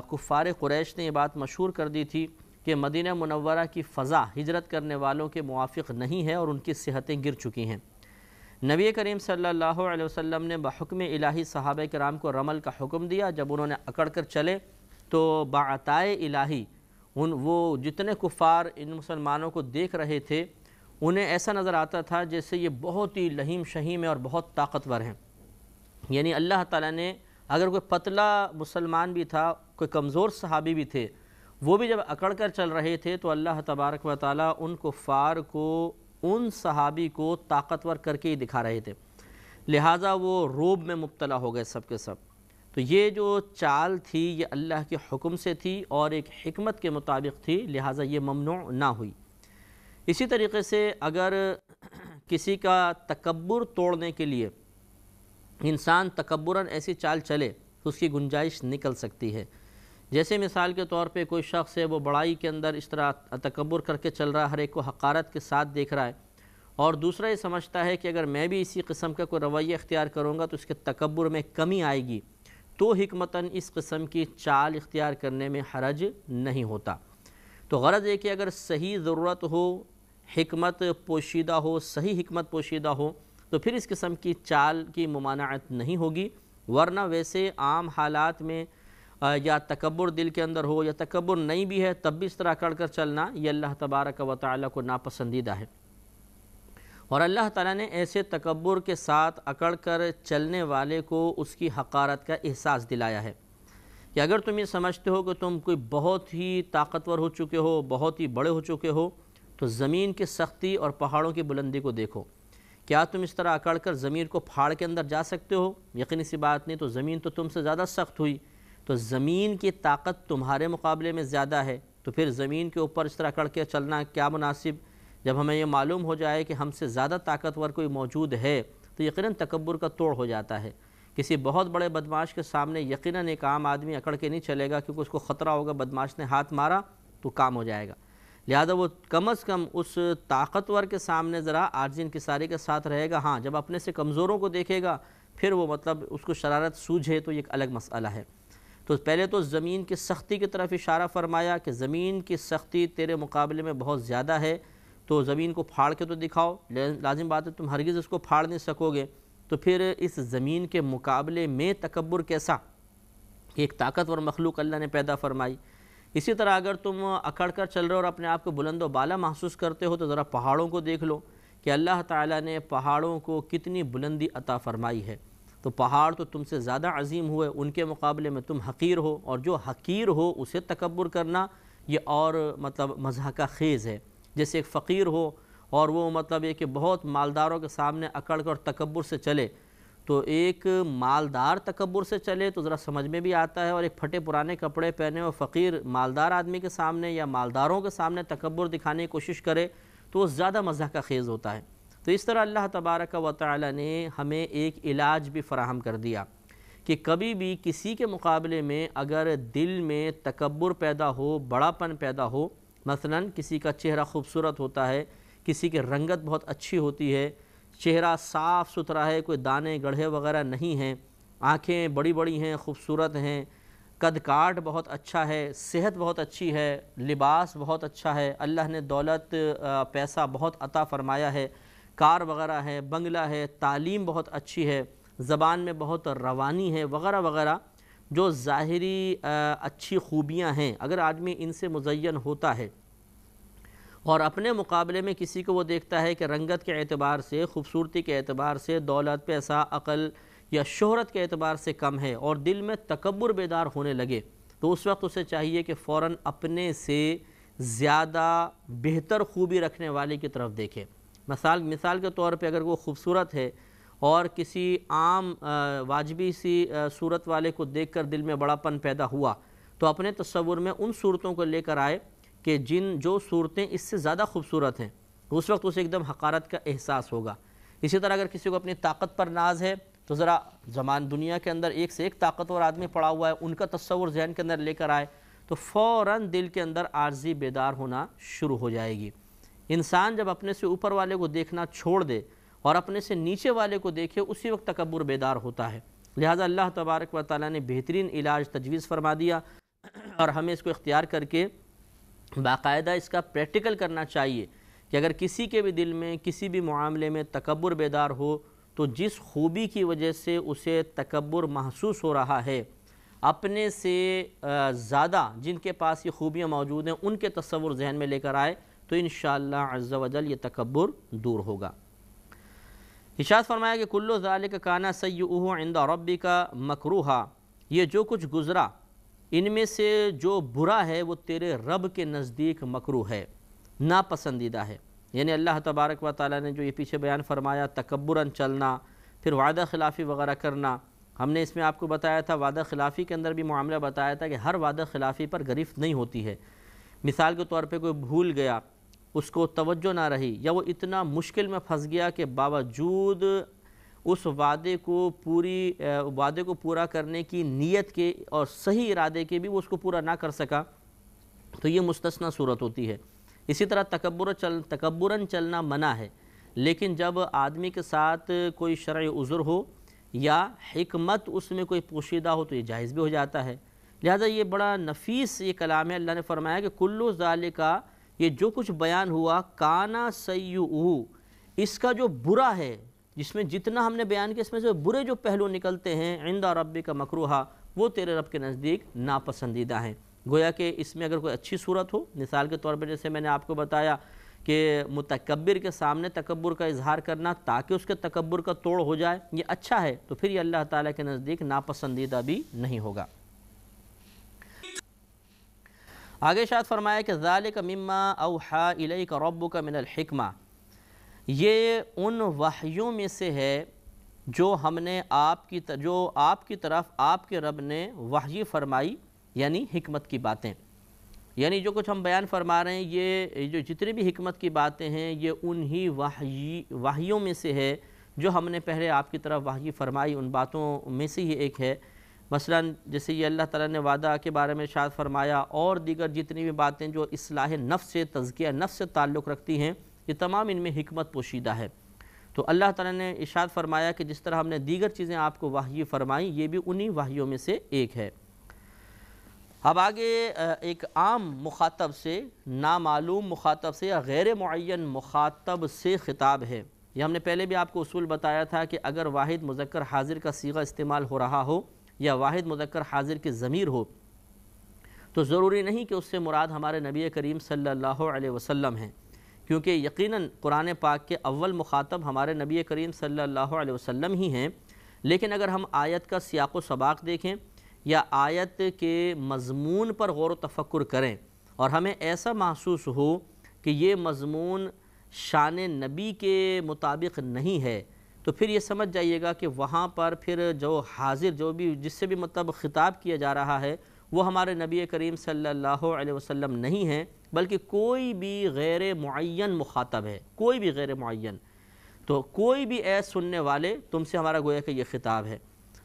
کفار قریش نے یہ بات مشہور کر دی تھی کہ مدینہ منورہ کی فضا ہجرت کرنے والوں کے موافق نہیں ہے اور ان کی صحتیں گر چکی ہیں۔ نبی کریم صلی اللہ علیہ وسلم نے بحکم الہی صحابہ کرام کو رمل کا حکم دیا۔ جب انہوں نے اکڑ کر چلے تو بعطائے الہی وہ جتنے کفار ان مسلمانوں کو دیکھ رہے تھے انہیں ایسا نظر آتا تھا جیسے یہ بہت ہی لہیم شہیم ہیں اور بہت طاقتور ہیں، یعنی اللہ تعالیٰ نے اگر کوئی پتلا مسلمان بھی تھا، کوئی کمزور صحابی بھی تھے، وہ بھی جب اکڑ کر چل رہے تھے تو اللہ تبارک و تعالیٰ ان کفار کو، ان صحابی کو طاقتور کر کے ہی دکھا رہے تھے، لہٰذا وہ روب میں مبتلا ہو گئے سب کے سب۔ تو یہ جو چال تھی یہ اللہ کے حکم سے تھی اور ایک حکمت کے مطابق تھی، لہٰذا یہ ممنوع نہ ہوئی۔ اسی طریقے سے اگر کسی کا تکبر توڑنے کے لیے انسان تکبراً ایسی چال چلے تو اس کی گنجائش نکل سکتی ہے۔ جیسے مثال کے طور پہ کوئی شخص ہے وہ بڑائی کے اندر اس طرح تکبر کر کے چل رہا ہے، ہر ایک کو حقارت کے ساتھ دیکھ رہا ہے، اور دوسرا یہ سمجھتا ہے کہ اگر میں بھی اسی قسم کا کوئی رویہ اختیار کروں گا تو اس کے تکبر میں کمی آئے گی، تو حکمتاً اس قسم کی چال اختیار کرنے میں حرج نہیں ہوتا۔ تو غرض ہے کہ اگر صحیح ضرورت ہو، حکمت پوشیدہ ہو، صحیح حکمت پوشیدہ ہو تو پھر اس قسم کی چال کی ممانعت نہیں ہوگی، ورنہ ویسے عام حالات میں یا تکبر دل کے اندر ہو یا تکبر نہیں بھی ہے تب بھی اس طرح اکڑ کر چلنا یہ اللہ تبارک و تعالیٰ کو ناپسندیدہ ہے۔ اور اللہ تعالیٰ نے ایسے تکبر کے ساتھ اکڑ کر چلنے والے کو اس کی حقارت کا احساس دلایا ہے کہ اگر تم یہ سمجھتے ہو کہ تم کوئی بہت ہی طاقتور ہو چکے ہو، بہت ہی بڑے ہو چکے ہو، تو زمین کی سختی اور پہاڑوں کی بلندی کو دیکھو۔ کیا تم اس طرح اکڑ کر زمین کو پھاڑ کے اندر جا سکتے ہو؟ یقینی سی بات نہیں، تو زمین تو تم سے زیادہ سخت ہوئی، تو زمین کی طاقت تمہارے مقابلے میں زیادہ ہے، تو پھر زمین کے اوپر اس طرح اکڑ کے چلنا کیا مناسب؟ جب ہمیں یہ معلوم ہو جائے کہ ہم سے زیادہ طاقتور کوئی موجود ہے تو یقیناً تکبر کا توڑ ہو جاتا ہے۔ کسی بہت بڑے بدماش کے سامنے یقیناً ایک عام آدمی اکڑ کے نہیں چلے گا، کیونکہ اس کو خطرہ ہوگا بدماش نے ہاتھ مارا تو کام ہو جائے گا، لہذا وہ کم از کم اس طاقتور کے سامنے ذرا عاجز انکساری کے ساتھ رہے گا۔ ہاں، جب اپنے سے کمزوروں کو دیکھے گا پھر وہ مطلب اس کو شرارت سوجھے تو یہ ایک الگ مسئلہ ہے۔ تو پہلے تو زمین کی سختی کی طرف اشارہ فرمایا کہ زمین کی سختی تیرے مقابلے میں بہت زیادہ ہے، تو زمین کو پھاڑ کے تو دکھاؤ، لازم بات ہے تم ہرگز اس کو پھاڑ نہیں سکو گے، تو پھر اس زمین کے مقابلے میں تکبر کیسا، کہ ایک طاقتور مخلوق اللہ نے پیدا فرمائی۔ اسی طرح اگر تم اکڑ کر چل رہے ہو اور اپنے آپ کو بلند و بالا محسوس کرتے ہو تو ذرا پہاڑوں کو دیکھ لو کہ اللہ تعالیٰ نے پہاڑوں کو کتنی بلندی عطا فرمائی ہے، تو پہاڑ تو تم سے زیادہ عظیم ہوئے، ان کے مقابلے میں تم حقیر ہو، اور جو حقیر ہو اسے تکبر کرنا یہ اور مطلب مضحکہ خیز ہے۔ جیسے ایک فقیر ہو اور وہ مطلب یہ کہ بہت مالداروں کے سامنے اکڑ کر تکبر سے چلے، تو ایک مالدار تکبر سے چلے تو ذرا سمجھ میں بھی آتا ہے، اور ایک پھٹے پرانے کپڑے پہنے اور فقیر مالدار آدمی کے سامنے یا مالداروں کے سامنے تکبر دکھانے کی کوشش کرے تو وہ زیادہ مضحکہ خیز ہوتا ہے۔ تو اس طرح اللہ تبارک و تعالی نے ہمیں ایک علاج بھی فراہم کر دیا کہ کبھی بھی کسی کے مقابلے میں اگر دل میں تکبر پیدا ہو، بڑا پن پیدا ہو، مثلا کسی کا چہرہ خوبصورت ہوتا ہے، کسی کی رنگت بہت اچھی ہوتی ہے، چہرہ صاف ستھرا ہے، کوئی دانے گڑھے وغیرہ نہیں ہیں، آنکھیں بڑی بڑی ہیں، خوبصورت ہیں، قد کاٹ بہت اچھا ہے، صحت بہت اچھی ہے، لباس بہت اچھا ہے، اللہ نے دولت پیسہ بہت عطا فرمایا ہے، کار وغیرہ ہے، بنگلہ ہے، تعلیم بہت اچھی ہے، زبان میں بہت روانی ہے وغیرہ وغیرہ، جو ظاہری اچھی خوبیاں ہیں، اگر آدمی ان سے مزین ہوتا ہے اور اپنے مقابلے میں کسی کو وہ دیکھتا ہے کہ رنگت کے اعتبار سے، خوبصورتی کے اعتبار سے، دولت، پیسہ، عقل یا شہرت کے اعتبار سے کم ہے اور دل میں تکبر بیدار ہونے لگے، تو اس وقت اسے چاہیے کہ فوراً اپنے سے زیادہ بہتر خوبی رکھنے والے کی طرف دیکھے۔ مثال کے طور پہ اگر وہ خوبصورت ہے اور کسی عام واجبی سی صورت والے کو دیکھ کر دل میں بڑا پن پیدا ہوا تو اپنے تصور میں ان صورتوں کو لے کر آئے کہ جو صورتیں اس سے زیادہ خوبصورت ہیں، اس وقت اسے ایک دم حقارت کا احساس ہوگا۔ اسی طرح اگر کسی کو اپنی طاقت پر ناز ہے تو ذرا دنیا کے اندر ایک سے ایک طاقتور آدمی پڑا ہوا ہے، ان کا تصور ذہن کے اندر لے کر آئے تو فوراً دل کے اندر عاجزی بیدار ہونا شروع ہو جائے گی۔ انسان جب اپنے سے اوپر والے کو دیکھنا چھوڑ دے اور اپنے سے نیچے والے کو دیکھے، اسی وقت تکبر بیدار ہوتا ہے۔ لہذا اللہ تبارک و تعالیٰ نے بہترین علاج تجویز فرما دیا اور ہمیں اس کو اختیار کر کے باقاعدہ اس کا پریکٹیکل کرنا چاہیے کہ اگر کسی کے بھی دل میں کسی بھی معاملے میں تکبر بیدار ہو تو جس خوبی کی وجہ سے اسے تکبر محسوس ہو رہا ہے، اپنے سے زیادہ جن کے پاس یہ خوبیاں موجود ہیں ان کے تصور ذہن میں لے کر آئے تو انشاءاللہ عز و جل یہ تکبر دور ہوگا۔ ارشاد فرمایا کہ کلو ذالک کانا سیئہ عند ربک مکروہا، یہ جو کچھ گزرا ان میں سے جو برا ہے وہ تیرے رب کے نزدیک مکروہ ہے، ناپسندیدہ ہے۔ یعنی اللہ تبارک و تعالیٰ نے جو یہ پیچھے بیان فرمایا تکبراً چلنا، پھر وعدہ خلافی وغیرہ کرنا، ہم نے اس میں آپ کو بتایا تھا وعدہ خلافی کے اندر بھی معاملہ بتایا تھا کہ ہر وعدہ خلافی پر گرفت نہیں ہوتی ہے۔ مثال کے طور پہ کوئی بھول گیا، اس کو توجہ نہ رہی، یا وہ اتنا مشکل میں پھنس گیا کہ باوجود اس وعدے کو پورا کرنے کی نیت کے اور صحیح ارادے کے بھی وہ اس کو پورا نہ کر سکا، تو یہ مستثنی صورت ہوتی ہے۔ اسی طرح تکبراً چلنا منع ہے، لیکن جب آدمی کے ساتھ کوئی شرعی عذر ہو یا حکمت اس میں کوئی پوشیدہ ہو تو یہ جائز بھی ہو جاتا ہے۔ لہذا یہ بڑا نفیس یہ کلام ہے، اللہ نے فرمایا کہ کلو ذالکا، یہ جو کچھ بیان ہوا کانا سیئہ، اس کا جو برا ہے، جس میں جتنا ہم نے بیان کیا اس میں سے برے جو پہلو نکلتے ہیں عند ربک مکروہا، وہ تیرے رب کے نزدیک ناپسندیدہ ہیں۔ گویا کہ اس میں اگر کوئی اچھی صورت ہو، مثال کے طور پر جیسے میں نے آپ کو بتایا کہ متکبر کے سامنے تکبر کا اظہار کرنا تاکہ اس کے تکبر کا توڑ ہو جائے، یہ اچھا ہے، تو پھر یہ اللہ تعالیٰ کے نزدیک ناپسندیدہ بھی نہیں ہوگا۔ آگے ارشاد فرمایا کہ ذالک مما اوحی الیک ربک من الحکمہ، یہ ان وحیوں میں سے ہے جو ہم نے آپ کی طرف آپ کے رب نے وحی فرمائی، یعنی حکمت کی باتیں، یعنی جو کچھ ہم بیان فرما رہے ہیں یہ جو جتنی بھی حکمت کی باتیں ہیں یہ انہی وحیوں میں سے ہے جو ہم نے پہلے آپ کی طرف وحی فرمائی، ان باتوں میں سے ہی ایک ہے۔ مثلا جیسے یہ اللہ تعالیٰ نے وعدہ کے بارے میں ارشاد فرمایا اور دیگر جتنی بھی باتیں جو اصلاح نفس سے، تزکیہ نفس سے تعلق رکھتی ہیں، یہ تمام ان میں حکمت پوشیدہ ہے۔ تو اللہ تعالیٰ نے ارشاد فرمایا کہ جس طرح ہم نے دیگر چیزیں آپ کو وحی فرمائیں، یہ بھی انہی وحیوں میں سے ایک ہے۔ اب آگے ایک عام مخاطب سے، نامعلوم مخاطب سے یا غیر معین مخاطب سے خطاب ہے۔ یہ ہم نے پہلے بھی آپ کو اصول بتایا تھا کہ اگر واحد مذکر حاضر کا صیغہ استعمال ہو رہا ہو یا واحد مذکر حاضر کی ضمیر ہو تو ضروری نہیں کہ اس سے مراد ہمارے نبی کریم صلی اللہ علیہ وسلم ہیں، کیونکہ یقیناً قرآن پاک کے اول مخاطب ہمارے نبی کریم صلی اللہ علیہ وسلم ہی ہیں۔ لیکن اگر ہم آیت کا سیاق و سباق دیکھیں یا آیت کے مضمون پر غور و تفکر کریں اور ہمیں ایسا محسوس ہو کہ یہ مضمون شان نبی کے مطابق نہیں ہے، تو پھر یہ سمجھ جائیے گا کہ وہاں پر پھر جو حاضر جس سے بھی مطلب خطاب کیا جا رہا ہے وہ ہمارے نبی کریم صلی اللہ علیہ وسلم نہیں ہیں، بلکہ کوئی بھی غیر معین مخاطب ہے، کوئی بھی غیر معین۔ تو کوئی بھی اے سننے والے تم سے ہمارا گویا کہ یہ خطاب ہے۔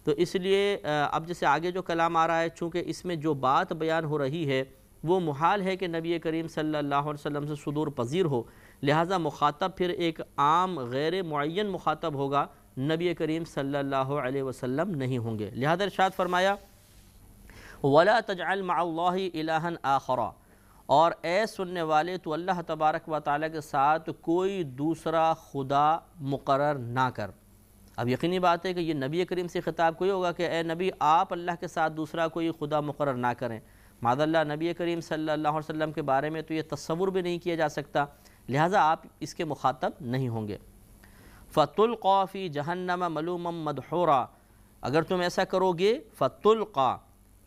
تو اس لیے اب جیسے آگے جو کلام آ رہا ہے، چونکہ اس میں جو بات بیان ہو رہی ہے وہ محال ہے کہ نبی کریم صلی اللہ علیہ وسلم سے صدور پذیر ہو، لہٰذا مخاطب پھر ایک عام غیر معین مخاطب ہوگا، نبی کریم صلی اللہ علیہ وسلم نہیں ہوں گے۔ لہذا ارشاد فرمایا وَلَا تَجْعَلْ مَعَ اللَّهِ إِلَٰهًا آخَرَ، اور اے سننے والے تو اللہ تبارک و تعالیٰ کے ساتھ کوئی دوسرا خدا مقرر نہ کر۔ اب یقینی بات ہے کہ یہ نبی کریم سے خطاب کوئی ہوگا کہ اے نبی آپ اللہ کے ساتھ دوسرا کوئی خدا مقرر نہ کریں۔ معاذ اللہ نبی کریم صلی اللہ علیہ وسلم کے بارے میں تو یہ تصور بھی نہیں کیا جا سکتا، لہٰذا آپ اس کے مخاطب نہیں ہوں گے۔ فَتُلْقَى فِي جَهَنَّمَ مَلُومًا مَدْحُورًا، اگر تم ایسا کرو گے فَتُلْقَى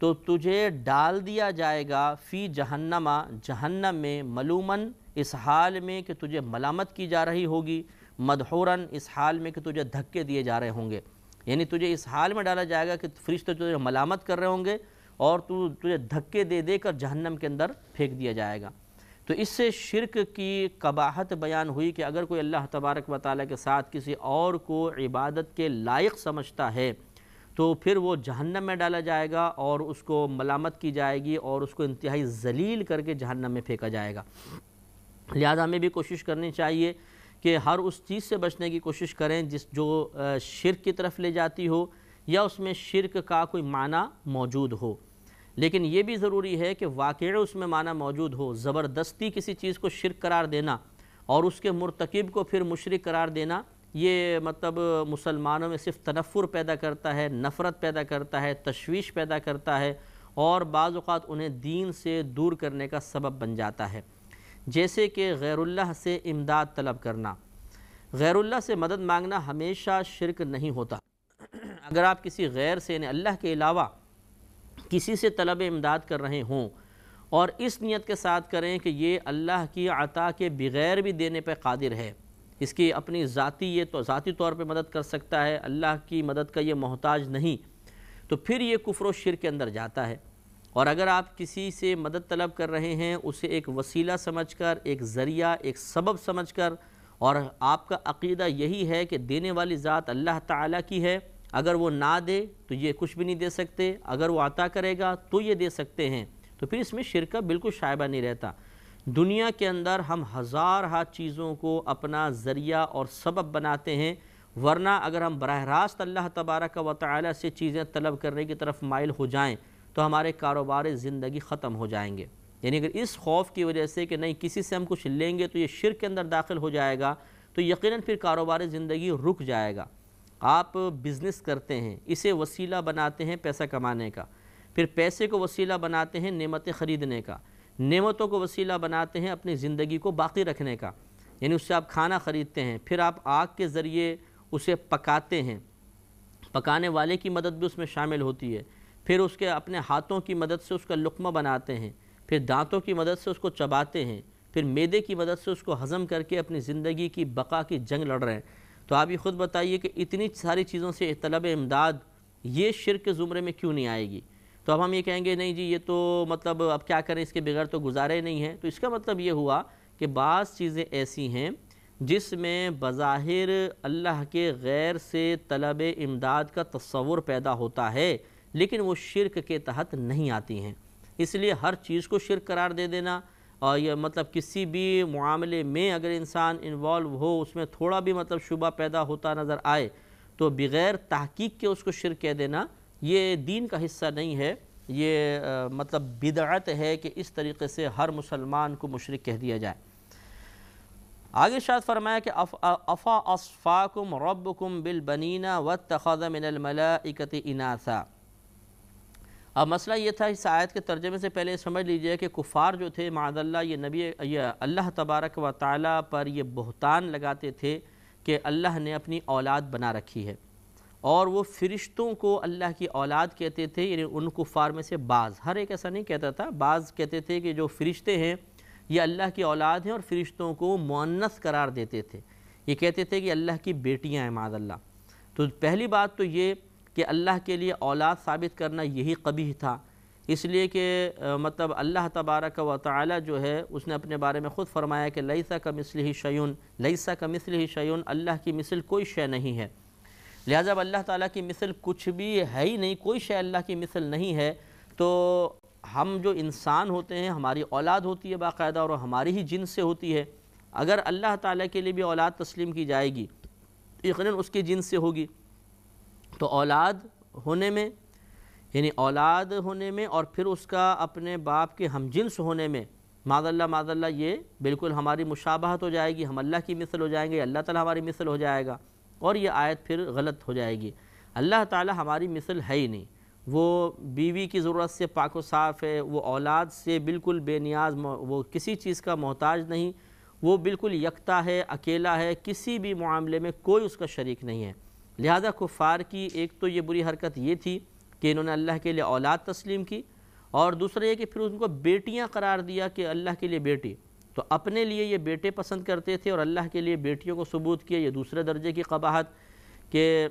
تو تجھے ڈال دیا جائے گا، فی جہنم جہنم میں، ملومن اس حال میں کہ تجھے ملامت کی جا رہی ہوگی، مدحوراً اس حال میں کہ تجھے دھکے دیے جا رہے ہوں گے، یعنی تجھے اس حال میں ڈالا جائے گا کہ فرشتے تجھے ملامت کر رہے ہوں گے اور تجھے دھکے دے دے کر جہنم کے اندر پھینک دیا جائے گا۔ تو اس سے شرک کی قباحت بیان ہوئی کہ اگر کوئی اللہ تبارک و تعالیٰ کے ساتھ کسی اور کو عبادت کے لائق سمجھتا ہے تو پھر وہ جہنم میں ڈالا جائے گا اور اس کو ملامت کی جائے گی اور اس کو انتہائی ذلیل کر کے جہنم میں پھینکا جائے گا۔ لہذا ہمیں بھی کوشش کرنی چاہیے کہ ہر اس چیز سے بچنے کی کوشش کریں جو شرک کی طرف لے جاتی ہو یا اس میں شرک کا کوئی معنی موجود ہو، لیکن یہ بھی ضروری ہے کہ واقعی اس میں معنی موجود ہو۔ زبردستی کسی چیز کو شرک قرار دینا اور اس کے مرتکب کو پھر مشرک قرار دینا، یہ مطلب مسلمانوں میں صرف تنفر پیدا کرتا ہے، نفرت پیدا کرتا ہے، تشویش پیدا کرتا ہے اور بعض اوقات انہیں دین سے دور کرنے کا سبب بن جاتا ہے۔ جیسے کہ غیر اللہ سے امداد طلب کرنا، غیر اللہ سے مدد مانگنا ہمیشہ شرک نہیں ہوتا۔ اگر آپ کسی غیر سے یعنی اللہ کے علاوہ کسی سے طلب امداد کر رہے ہوں اور اس نیت کے ساتھ کریں کہ یہ اللہ کی عطا کے بغیر بھی دینے پہ قادر ہے، اس کی اپنی ذاتی طور پہ مدد کر سکتا ہے، اللہ کی مدد کا یہ محتاج نہیں، تو پھر یہ کفر و شرک کے اندر جاتا ہے۔ اور اگر آپ کسی سے مدد طلب کر رہے ہیں اسے ایک وسیلہ سمجھ کر، ایک ذریعہ، ایک سبب سمجھ کر، اور آپ کا عقیدہ یہی ہے کہ دینے والی ذات اللہ تعالیٰ کی ہے، اگر وہ نہ دے تو یہ کچھ بھی نہیں دے سکتے، اگر وہ عطا کرے گا تو یہ دے سکتے ہیں، تو پھر اس میں شرک کا بالکل شائبہ نہیں رہتا۔ دنیا کے اندر ہم ہزارہ چیزوں کو اپنا ذریعہ اور سبب بناتے ہیں، ورنہ اگر ہم براہ راست اللہ تبارک و تعالی سے چیزیں طلب کرنے کی طرف مائل ہو جائیں تو ہمارے کاروبار زندگی ختم ہو جائیں گے۔ یعنی اگر اس خوف کی وجہ سے کہ نہیں کسی سے ہم کچھ لیں گے تو یہ شرک کے اندر داخل ہو جائے گا، تو یقیناً پھر کاروبار زندگی رک جائے گا۔ آپ بزنس کرتے ہیں، اسے وسیلہ بناتے ہیں پیسہ کمانے کا، پھر پیسے کو وسیلہ بناتے ہیں نعمتیں خریدنے کا، نعمتوں کو وسیلہ بناتے ہیں اپنی زندگی کو باقی رکھنے کا، یعنی اس سے آپ کھانا خریدتے ہیں، پھر آپ آگ کے ذریعے اسے پکاتے ہیں، پکانے والے کی مدد بھی اس میں شامل ہوتی ہے، پھر اس کے اپنے ہاتھوں کی مدد سے اس کا لقمہ بناتے ہیں، پھر دانتوں کی مدد سے اس کو چباتے ہیں، پھر معدے کی مدد سے اس کو ہضم کر کے اپنی زندگی کی بقا کی جنگ لڑ رہے ہیں۔ تو آپ یہ خود بتائیے کہ اتنی ساری چیزوں سے طلب امداد یہ شرک کے زمرے میں کیوں نہیں آئے گی؟ تو اب ہم یہ کہیں گے نہیں جی یہ تو مطلب اب کیا کریں، اس کے بغیر تو گزارے نہیں ہیں، تو اس کا مطلب یہ ہوا کہ بعض چیزیں ایسی ہیں جس میں بظاہر اللہ کے غیر سے طلب امداد کا تصور پیدا ہوتا ہے لیکن وہ شرک کے تحت نہیں آتی ہیں۔ اس لیے ہر چیز کو شرک قرار دے دینا، اور یہ مطلب کسی بھی معاملے میں اگر انسان انوالو ہو، اس میں تھوڑا بھی مطلب شبہ پیدا ہوتا نظر آئے تو بغیر تحقیق کے اس کو شرک کہہ دینا یہ دین کا حصہ نہیں ہے، یہ مطلب بدعت ہے کہ اس طریقے سے ہر مسلمان کو مشرک کہہ دیا جائے۔ آگے ارشاد فرمایا کہ افا اصفاکم ربکم بالبنین واتخذ من الملائکۃ اناثا۔ اب مسئلہ یہ تھا، اس آیت کے ترجمے سے پہلے سمجھ لیجئے کہ کفار جو تھے معاذ اللہ یہ اللہ تبارک و تعالیٰ پر یہ بہتان لگاتے تھے کہ اللہ نے اپنی اولاد بنا رکھی ہے، اور وہ فرشتوں کو اللہ کی اولاد کہتے تھے، یعنی ان کفار میں سے بعض، ہر ایک ایسا نہیں کہتا تھا، بعض کہتے تھے کہ جو فرشتے ہیں یہ اللہ کی اولاد ہیں، اور فرشتوں کو مؤنث قرار دیتے تھے، یہ کہتے تھے کہ اللہ کی بیٹیاں ہیں معاذ اللہ۔ تو پہلی بات تو یہ کہ اللہ کے لیے اولاد ثابت کرنا یہی قبیح تھا، اس لیے کہ مطلب اللہ تبارک و تعالی جو ہے اس نے اپنے بارے میں خود فرمایا کہ لیس کمثلہ شیء، لیس کمثلہ شیء، اللہ کی مثل کوئی شے نہیں ہے، لہذا اب اللہ تعالیٰ کی مثل کچھ بھی ہے ہی نہیں، کوئی شے اللہ کی مثل نہیں ہے، تو ہم جو انسان ہوتے ہیں ہماری اولاد ہوتی ہے باقاعدہ، اور ہماری ہی جنس سے ہوتی ہے، اگر اللہ تعالیٰ کے لیے بھی اولاد تسلیم کی جائے گی یقیناً اس کی جنس سے ہوگی، تو اولاد ہونے میں، یعنی اولاد ہونے میں اور پھر اس کا اپنے باپ کے ہم جنس ہونے میں معاذ اللہ یہ بالکل ہماری مشابہت ہو جائے گی، ہم اللہ کی مثل ہو جائیں گے، اللہ تعالیٰ ہماری مثل ہو جائے گا، اور یہ آیت پھر غلط ہو جائے گی۔ اللہ تعالیٰ ہماری مثل ہے ہی نہیں، وہ بیوی کی ضرورت سے پاک و صاف ہے، وہ اولاد سے بالکل بے نیاز، وہ کسی چیز کا محتاج نہیں، وہ بالکل یکتا ہے، اکیلا ہے، کسی بھی معاملے میں کوئی اس کا شریک نہیں ہے۔ لہذا کفار کی ایک تو یہ بری حرکت یہ تھی کہ انہوں نے اللہ کے لیے اولاد تسلیم کی، اور دوسرا یہ کہ پھر ان کو بیٹیاں قرار دیا کہ اللہ کے لیے بیٹی، تو اپنے لیے یہ بیٹے پسند کرتے تھے اور اللہ کے لیے بیٹیوں کو ثبوت کیا، یہ دوسرے درجے کی قباحت کہ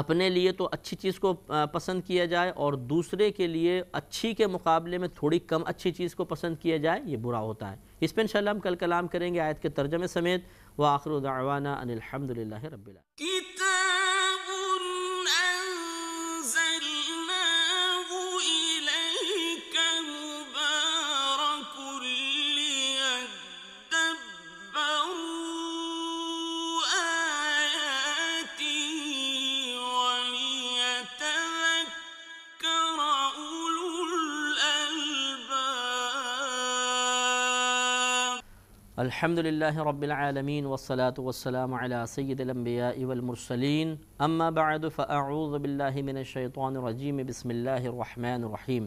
اپنے لیے تو اچھی چیز کو پسند کیا جائے اور دوسرے کے لیے اچھی کے مقابلے میں تھوڑی کم اچھی چیز کو پسند کیا جائے، یہ برا ہوتا ہے۔ اس پہ انشاءاللہ ہم کل کلام کریں گے آیت کے ترجمے سمیت۔ وآخر دعوانا ان الحمدللہ رب العالمین۔ الحمدللہ رب العالمین والصلاة والسلام علی سید الانبیاء والمرسلین، اما بعد فاعوذ باللہ من الشیطان الرجیم، بسم اللہ الرحمن الرحیم۔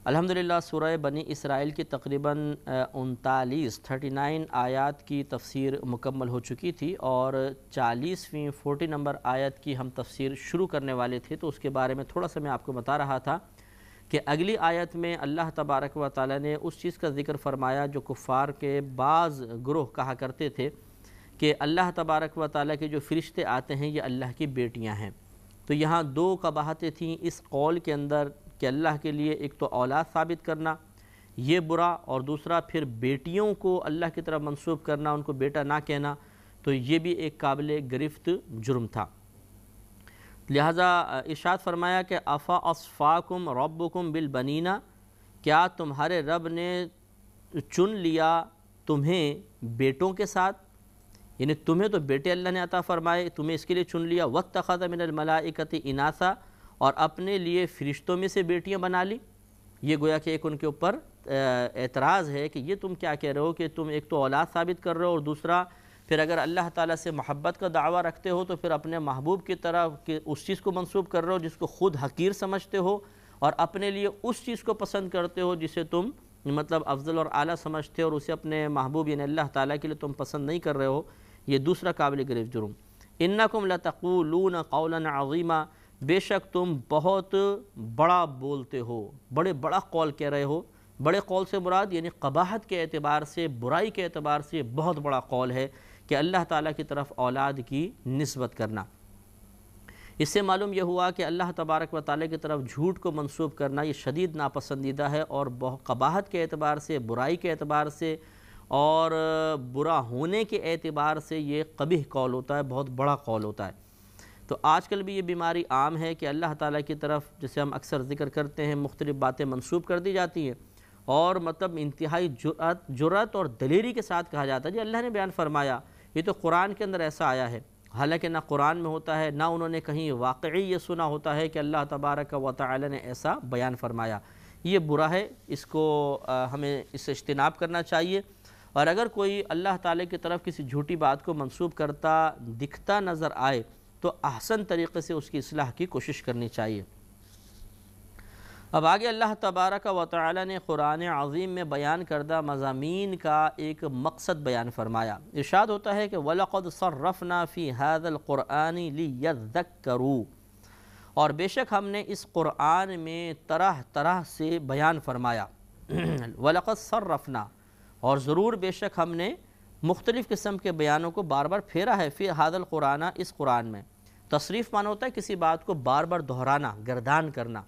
الحمدللہ سورہ بنی اسرائیل کی تقریباً 39 آیات کی تفسیر مکمل ہو چکی تھی، اور 40 نمبر آیت کی ہم تفسیر شروع کرنے والے تھے، تو اس کے بارے میں تھوڑا سا میں آپ کو بتا رہا تھا کہ اگلی آیت میں اللہ تبارک و تعالی نے اس چیز کا ذکر فرمایا جو کفار کے بعض گروہ کہا کرتے تھے کہ اللہ تبارک و تعالی کے جو فرشتے آتے ہیں یہ اللہ کی بیٹیاں ہیں۔ تو یہاں دو قباحتیں تھیں اس قول کے اندر کہ اللہ کے لیے ایک تو اولاد ثابت کرنا یہ برا، اور دوسرا پھر بیٹیوں کو اللہ کی طرف منسوب کرنا، ان کو بیٹا نہ کہنا، تو یہ بھی ایک قابل گرفت جرم تھا۔ لہذا ارشاد فرمایا کہ افا اصفاکم ربکم بالبنین، کیا تمہارے رب نے چن لیا تمہیں بیٹوں کے ساتھ، یعنی تمہیں تو بیٹے اللہ نے عطا فرمائے، تمہیں اس کے لیے چن لیا، واتخذ من الملائکۃ اناثا، اور اپنے لیے فرشتوں میں سے بیٹیاں بنا لی۔ یہ گویا کہ ایک ان کے اوپر اعتراض ہے کہ یہ تم کیا کہہ رہے ہو کہ تم ایک تو اولاد ثابت کر رہے ہو، اور دوسرا پھر اگر اللہ تعالیٰ سے محبت کا دعویٰ رکھتے ہو تو پھر اپنے محبوب کی طرح اس چیز کو منسوب کر رہے ہو جس کو خود حقیر سمجھتے ہو، اور اپنے لیے اس چیز کو پسند کرتے ہو جسے تم مطلب افضل اور اعلیٰ سمجھتے ہو، اور اسے اپنے محبوب یعنی اللہ تعالیٰ کے لیے تم پسند نہیں کر رہے ہو۔ یہ دوسرا قابل گرفت جرم۔ انکم لتقولون قولا عظیما، بے شک تم بہت بڑا بولتے ہو، بڑا قول کہہ رہے ہو۔ بڑے قول سے مراد یعنی قباحت کے اعتبار سے، برائی کے اعتبار سے بہت بڑا قول ہے کہ اللہ تعالیٰ کی طرف اولاد کی نسبت کرنا۔ اس سے معلوم یہ ہوا کہ اللہ تبارک و تعالیٰ کی طرف جھوٹ کو منسوب کرنا یہ شدید ناپسندیدہ ہے، اور قباحت کے اعتبار سے، برائی کے اعتبار سے اور برا ہونے کے اعتبار سے یہ قبیح قول ہوتا ہے، بہت بڑا قول ہوتا ہے۔ تو آج کل بھی یہ بیماری عام ہے کہ اللہ تعالیٰ کی طرف جسے ہم اکثر ذکر کرتے ہیں مختلف باتیں منسوب کر دی جاتی ہیں، اور مطلب انتہائی جرأت اور دلیری کے ساتھ کہا جاتا ہے جی اللہ نے بیان فرمایا، یہ تو قرآن کے اندر ایسا آیا ہے، حالانکہ نہ قرآن میں ہوتا ہے، نہ انہوں نے کہیں واقعی یہ سنا ہوتا ہے کہ اللہ تبارک و تعالی نے ایسا بیان فرمایا۔ یہ برا ہے، اس کو ہمیں اس سے اجتناب کرنا چاہیے، اور اگر کوئی اللہ تعالی کی طرف کسی جھوٹی بات کو منسوب کرتا دکھتا نظر آئے تو احسن طریقے سے اس کی اصلاح کی کوشش کرنی چاہیے۔ اب آگے اللہ تبارک و تعالی نے قرآن عظیم میں بیان کردہ مضامین کا ایک مقصد بیان فرمایا۔ ارشاد ہوتا ہے کہ وَلَقَدْ صَرَّفْنَا فِي هَذَا الْقُرْآنِ لِيَذَّكَّرُوا، اور بے شک ہم نے اس قرآن میں طرح طرح سے بیان فرمایا۔ وَلَقَدْ صَرَّفْنَا، اور ضرور بے شک ہم نے مختلف قسم کے بیانوں کو بار بار پھیرا ہے، فی هذا القرآن، اس قرآن میں۔ تصریف معنی ہوتا ہے کسی بات کو بار بار دہرانا، گردان کرنا۔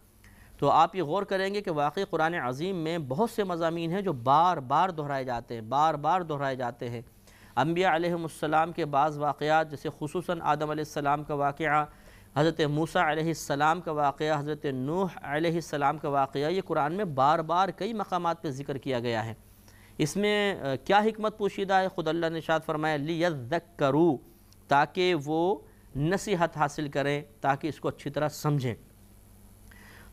تو آپ یہ غور کریں گے کہ واقعی قرآن عظیم میں بہت سے مضامین ہیں جو بار بار دہرائے جاتے ہیں، بار بار دہرائے جاتے ہیں۔ انبیاء علیہ السلام کے بعض واقعات، جیسے خصوصاً آدم علیہ السلام کا واقعہ، حضرت موسیٰ علیہ السلام کا واقعہ، حضرت نوح علیہ السلام کا واقعہ، یہ قرآن میں بار بار کئی مقامات پہ ذکر کیا گیا ہے۔ اس میں کیا حکمت پوشیدہ ہے؟ خود اللہ نے ارشاد فرمایا لِيَذَّكَّرُوا، تاکہ وہ نصیحت حاصل کریں، تاکہ اس کو اچھی طرح سمجھیں۔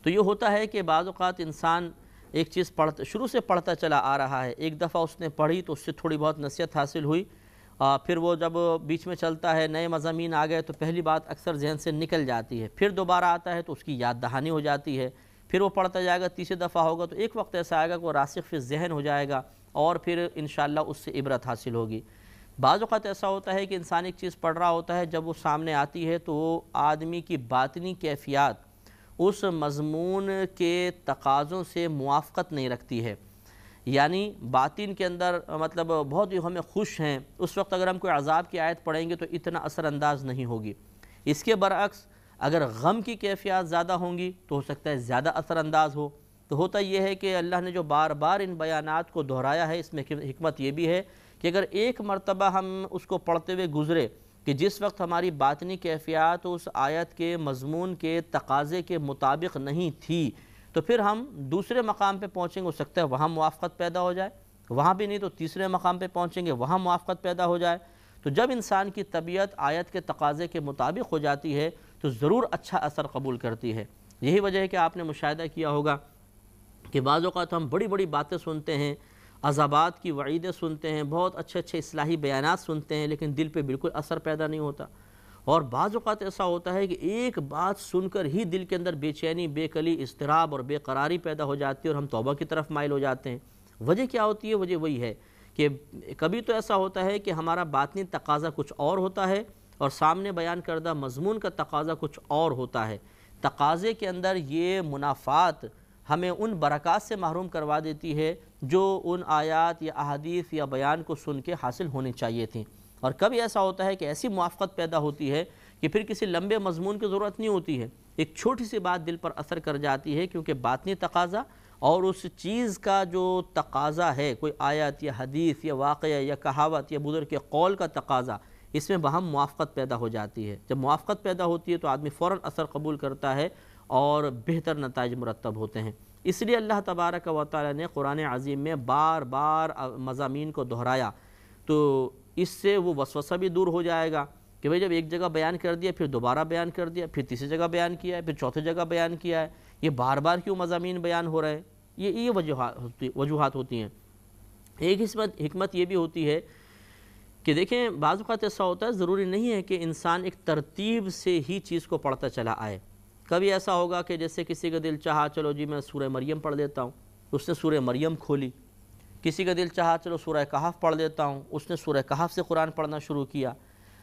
تو یہ ہوتا ہے کہ بعض اوقات انسان ایک چیز شروع سے پڑھتا چلا آ رہا ہے، ایک دفعہ اس نے پڑھی تو اس سے تھوڑی بہت نصیحت حاصل ہوئی، پھر وہ جب بیچ میں چلتا ہے، نئے مضامین آ گئے تو پہلی بات اکثر ذہن سے نکل جاتی ہے، پھر دوبارہ آتا ہے تو اس کی یاد دہانی ہو جاتی ہے، پھر وہ پڑھتا جائے گا، تیسری دفعہ ہوگا تو ایک وقت ایسا آئے گا کہ وہ راسخ فی ذہن ہو جائے گا، اور پھر انشاءاللہ اس سے عبرت حاصل ہوگی۔ بعض اوقات ایسا ہوتا ہے کہ انسان ایک چیز پڑھ رہا ہوتا ہے، جب وہ سامنے آتی ہے تو وہ آدمی کی باطنی کیفیات اس مضمون کے تقاضوں سے موافقت نہیں رکھتی ہے، یعنی باطن کے اندر مطلب بہت ہی ہمیں خوش ہیں، اس وقت اگر ہم کوئی عذاب کی آیت پڑھیں گے تو اتنا اثر انداز نہیں ہوگی۔ اس کے برعکس اگر غم کی کیفیات زیادہ ہوں گی تو ہو سکتا ہے زیادہ اثر انداز ہو۔ تو ہوتا یہ ہے کہ اللہ نے جو بار بار ان بیانات کو دہرایا ہے، اس میں حکمت یہ بھی ہے کہ اگر ایک مرتبہ ہم اس کو پڑھتے ہوئے گزرے کہ جس وقت ہماری باطنی کیفیات اس آیت کے مضمون کے تقاضے کے مطابق نہیں تھی، تو پھر ہم دوسرے مقام پہ پہنچیں گے، ہو سکتا ہے وہاں موافقت پیدا ہو جائے، وہاں بھی نہیں تو تیسرے مقام پہ پہنچیں گے، وہاں موافقت پیدا ہو جائے۔ تو جب انسان کی طبیعت آیت کے تقاضے کے مطابق ہو جاتی ہے تو ضرور اچھا اثر قبول کرتی ہے۔ یہی وجہ ہے کہ آپ نے مشاہدہ کیا ہوگا کہ بعض اوقات ہم بڑی بڑی باتیں سنتے ہیں، عذابات کی وعیدیں سنتے ہیں، بہت اچھے اچھے اصلاحی بیانات سنتے ہیں، لیکن دل پہ بالکل اثر پیدا نہیں ہوتا۔ اور بعض اوقات ایسا ہوتا ہے کہ ایک بات سن کر ہی دل کے اندر بے چینی، بے کلی، اضطراب اور بے قراری پیدا ہو جاتی ہے اور ہم توبہ کی طرف مائل ہو جاتے ہیں۔ وجہ کیا ہوتی ہے؟ وجہ وہی ہے کہ کبھی تو ایسا ہوتا ہے کہ ہمارا باطنی تقاضا کچھ اور ہوتا ہے اور سامنے بیان کردہ مضمون کا تقاضا کچھ اور ہوتا ہے۔ تقاضے کے اندر یہ منافات ہمیں ان برکات سے محروم کروا دیتی ہے جو ان آیات یا احادیث یا بیان کو سن کے حاصل ہونی چاہیے تھیں۔ اور کبھی ایسا ہوتا ہے کہ ایسی موافقت پیدا ہوتی ہے کہ پھر کسی لمبے مضمون کی ضرورت نہیں ہوتی ہے، ایک چھوٹی سی بات دل پر اثر کر جاتی ہے، کیونکہ باطنی تقاضا اور اس چیز کا جو تقاضا ہے، کوئی آیت یا حدیث یا واقعہ یا کہاوت یا بزرگ کے قول کا تقاضا، اس میں باہم موافقت پیدا ہو جاتی ہے۔ جب موافقت پیدا ہوتی ہے تو آدمی فوراً اثر قبول کرتا ہے اور بہتر نتائج مرتب ہوتے ہیں۔ اس لیے اللہ تبارک و تعالی نے قرآن عظیم میں بار بار مضامین کو دہرایا، تو اس سے وہ وسوسہ بھی دور ہو جائے گا کہ بھئی جب ایک جگہ بیان کر دیا، پھر دوبارہ بیان کر دیا، پھر تیسری جگہ بیان کیا ہے، پھر چوتھی جگہ بیان کیا ہے، یہ بار بار کیوں مضامین بیان ہو رہے ہیں؟ یہ وجوہات ہوتی ہیں۔ ایک حکمت یہ بھی ہوتی ہے کہ دیکھیں بعض اوقات ایسا ہوتا ہے، ضروری نہیں ہے کہ انسان ایک ترتیب سے ہی چیز کو پڑھتا چلا آئے۔ کبھی ایسا ہوگا کہ جیسے کسی کا دل چاہا چلو جی میں سورہ مریم پڑھ دیتا ہوں، اس نے سورہ مریم کھولی۔ کسی کا دل چاہا چلو سورہ کہف پڑھ دیتا ہوں، اس نے سورہ کہف سے قرآن پڑھنا شروع کیا۔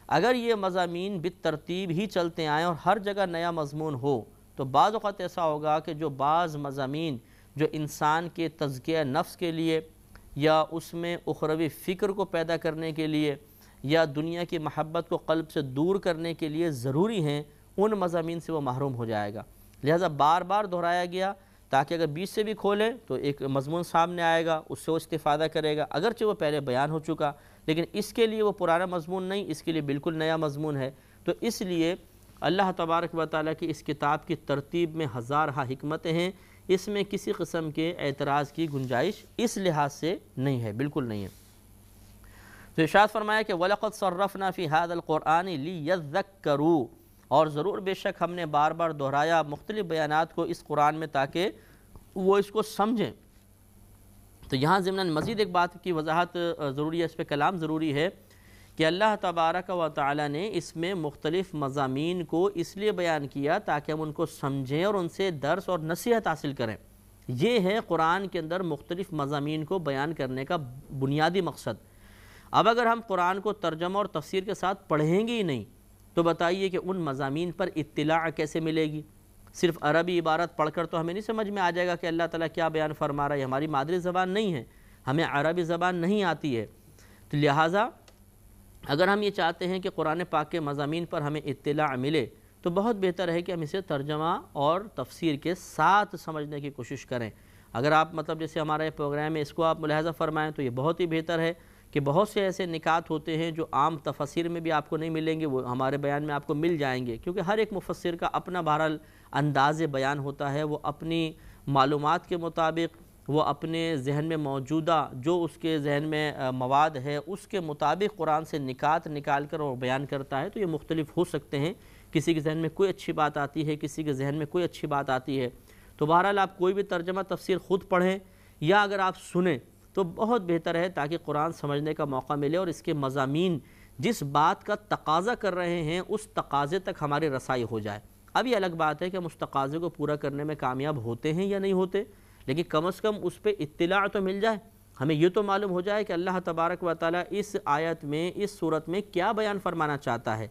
اگر یہ مضامین بالترتیب ہی چلتے آئیں اور ہر جگہ نیا مضمون ہو تو بعض اوقات ایسا ہوگا کہ جو بعض مضامین جو انسان کے تزکیہ نفس کے لیے یا اس میں اخروی فکر کو پیدا کرنے کے لیے یا دنیا کی محبت کو قلب سے دور کرنے کے لیے ضروری ہیں، ان مضامین سے وہ محروم ہو جائے گا۔ لہذا بار بار دہرایا گیا تاکہ اگر بیچ سے بھی کھولے تو ایک مضمون سامنے آئے گا، اس سے وہ استفادہ کرے گا، اگرچہ وہ پہلے بیان ہو چکا، لیکن اس کے لیے وہ پرانا مضمون نہیں، اس کے لیے بالکل نیا مضمون ہے۔ تو اس لیے اللہ تبارک و تعالیٰ کی اس کتاب کی ترتیب میں ہزارہ حکمتیں ہیں۔ اس میں کسی قسم کے اعتراض کی گنجائش اس لحاظ سے نہیں ہے، بالکل نہیں ہے۔ تو ارشاد فرمایا کہ وَلَقَدْ صَرَّفْنَا فِي هَذَا الْقُرْآنِ لِيَذَّكَّرُوا، اور ضرور بے شک ہم نے بار بار دہرایا مختلف بیانات کو اس قرآن میں تاکہ وہ اس کو سمجھیں۔ تو یہاں ضمناً مزید ایک بات کی وضاحت ضروری ہے، اس پہ کلام ضروری ہے کہ اللہ تبارک و تعالی نے اس میں مختلف مضامین کو اس لیے بیان کیا تاکہ ہم ان کو سمجھیں اور ان سے درس اور نصیحت حاصل کریں۔ یہ ہے قرآن کے اندر مختلف مضامین کو بیان کرنے کا بنیادی مقصد۔ اب اگر ہم قرآن کو ترجمہ اور تفسیر کے ساتھ پڑھیں گے ہی نہیں تو بتائیے کہ ان مضامین پر اطلاع کیسے ملے گی؟ صرف عربی عبارت پڑھ کر تو ہمیں نہیں سمجھ میں آ جائے گا کہ اللہ تعالیٰ کیا بیان فرما رہا ہے۔ ہماری مادری زبان نہیں ہے، ہمیں عربی زبان نہیں آتی ہے، تو لہٰذا اگر ہم یہ چاہتے ہیں کہ قرآن پاک کے مضامین پر ہمیں اطلاع ملے تو بہت بہتر ہے کہ ہم اسے ترجمہ اور تفسیر کے ساتھ سمجھنے کی کوشش کریں۔ اگر آپ جیسے ہمارا یہ پروگرام ہے اس کو آپ ملاحظہ فرمائیں تو یہ بہت ہی بہتر ہے کہ بہت سے ایسے نکات ہوتے ہیں جو عام تفسیر میں بھی آپ کو نہیں ملیں گے، وہ ہمارے بیان میں آپ کو مل جائیں گے، کیونکہ ہر ایک مفسر کا اپنا بہرحال انداز بیان ہوتا ہے۔ وہ اپنی معلومات کے مطابق، وہ اپنے ذہن میں موجودہ جو اس کے ذہن میں مواد ہے اس کے مطابق قرآن سے نکات نکال کر اور بیان کرتا ہے۔ تو یہ مختلف ہو سکتے ہیں، کسی کے ذہن میں کوئی اچھی بات آتی ہے، کسی کے ذہن میں کوئی اچھی بات آتی ہے۔ تو بہرحال آپ کوئی بھی ترجمہ تفسیر خود پڑھیں یا اگر آپ سنیں تو بہت بہتر ہے تاکہ قرآن سمجھنے کا موقع ملے اور اس کے مضامین جس بات کا تقاضا کر رہے ہیں اس تقاضے تک ہماری رسائی ہو جائے۔ اب یہ الگ بات ہے کہ ہم اس تقاضے کو پورا کرنے میں کامیاب ہوتے ہیں یا نہیں ہوتے، لیکن کم از کم اس پہ اطلاع تو مل جائے، ہمیں یہ تو معلوم ہو جائے کہ اللہ تبارک و تعالیٰ اس آیت میں، اس صورت میں کیا بیان فرمانا چاہتا ہے۔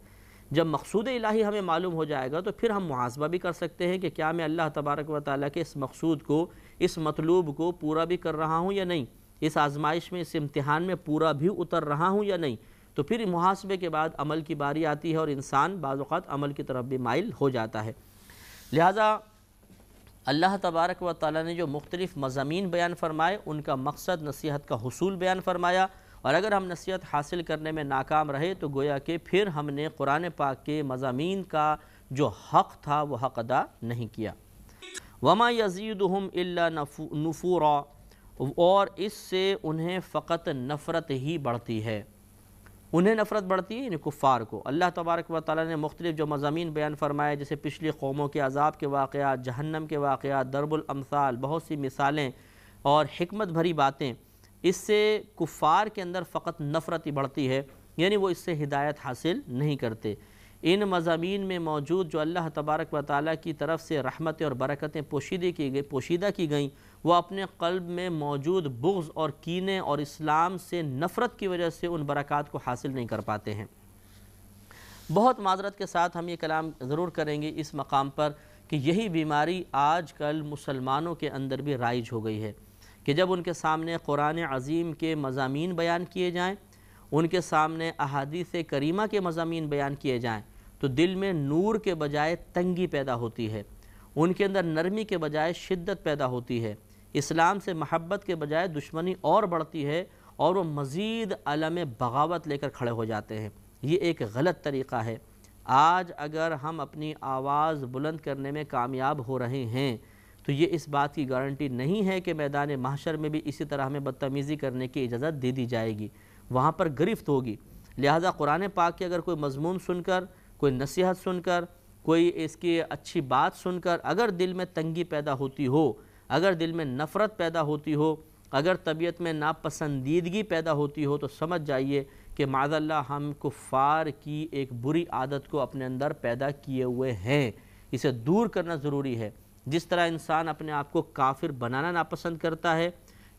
جب مقصود الہی ہمیں معلوم ہو جائے گا تو پھر ہم محاسبہ بھی کر سکتے ہیں کہ کیا میں اللہ تبارک و تعالیٰ کے اس مقصود کو، اس مطلوب کو پورا بھی کر رہا ہوں یا نہیں، اس آزمائش میں، اس امتحان میں پورا بھی اتر رہا ہوں یا نہیں۔ تو پھر محاسبے کے بعد عمل کی باری آتی ہے اور انسان بعض اوقات عمل کی طرف بھی مائل ہو جاتا ہے۔ لہٰذا اللہ تبارک و تعالیٰ نے جو مختلف مضامین بیان فرمائے ان کا مقصد نصیحت کا حصول بیان فرمایا، اور اگر ہم نصیحت حاصل کرنے میں ناکام رہے تو گویا کہ پھر ہم نے قرآن پاک کے مضامین کا جو حق تھا وہ حق ادا نہیں کیا۔ وَمَا يَزِيدُهُمْ إِلَّا نُفُورًا، اور اس سے انہیں فقط نفرت ہی بڑھتی ہے۔ انہیں نفرت بڑھتی ہے یعنی کفار کو۔ اللہ تبارک و تعالیٰ نے مختلف جو مضامین بیان فرمائے، جیسے پچھلی قوموں کے عذاب کے واقعات، جہنم کے واقعات، ضرب الامثال، بہت سی مثالیں اور حکمت بھری باتیں، اس سے کفار کے اندر فقط نفرت ہی بڑھتی ہے، یعنی وہ اس سے ہدایت حاصل نہیں کرتے۔ ان مضامین میں موجود جو اللہ تبارک و تعالیٰ کی طرف سے رحمتیں اور برکتیں پوشیدہ کی گئیں، وہ اپنے قلب میں موجود بغض اور کینے اور اسلام سے نفرت کی وجہ سے ان برکات کو حاصل نہیں کر پاتے ہیں۔ بہت معذرت کے ساتھ ہم یہ کلام ضرور کریں گے اس مقام پر کہ یہی بیماری آج کل مسلمانوں کے اندر بھی رائج ہو گئی ہے کہ جب ان کے سامنے قرآن عظیم کے مضامین بیان کیے جائیں، ان کے سامنے احادیث کریمہ کے مضامین بیان کیے جائیں تو دل میں نور کے بجائے تنگی پیدا ہوتی ہے، ان کے اندر نرمی کے بجائے شدت پیدا ہوتی ہے، اسلام سے محبت کے بجائے دشمنی اور بڑھتی ہے اور وہ مزید علم بغاوت لے کر کھڑے ہو جاتے ہیں۔ یہ ایک غلط طریقہ ہے۔ آج اگر ہم اپنی آواز بلند کرنے میں کامیاب ہو رہے ہیں تو یہ اس بات کی گارنٹی نہیں ہے کہ میدان محشر میں بھی اسی طرح ہمیں بدتمیزی کرنے کی اجازت دے دی جائے گی، وہاں پر گرفت ہوگی۔ لہٰذا قرآن پاک کے اگر کوئی مضمون سن کر، کوئی نصیحت سن کر، کوئی اس کی اچھی بات سن کر اگر دل میں تنگی پیدا ہوتی ہو، اگر دل میں نفرت پیدا ہوتی ہو، اگر طبیعت میں ناپسندیدگی پیدا ہوتی ہو تو سمجھ جائیے کہ معاذ اللہ ہم کفار کی ایک بری عادت کو اپنے اندر پیدا کیے ہوئے ہیں، اسے دور کرنا ضروری ہے۔ جس طرح انسان اپنے آپ کو کافر بنانا ناپسند کرتا ہے،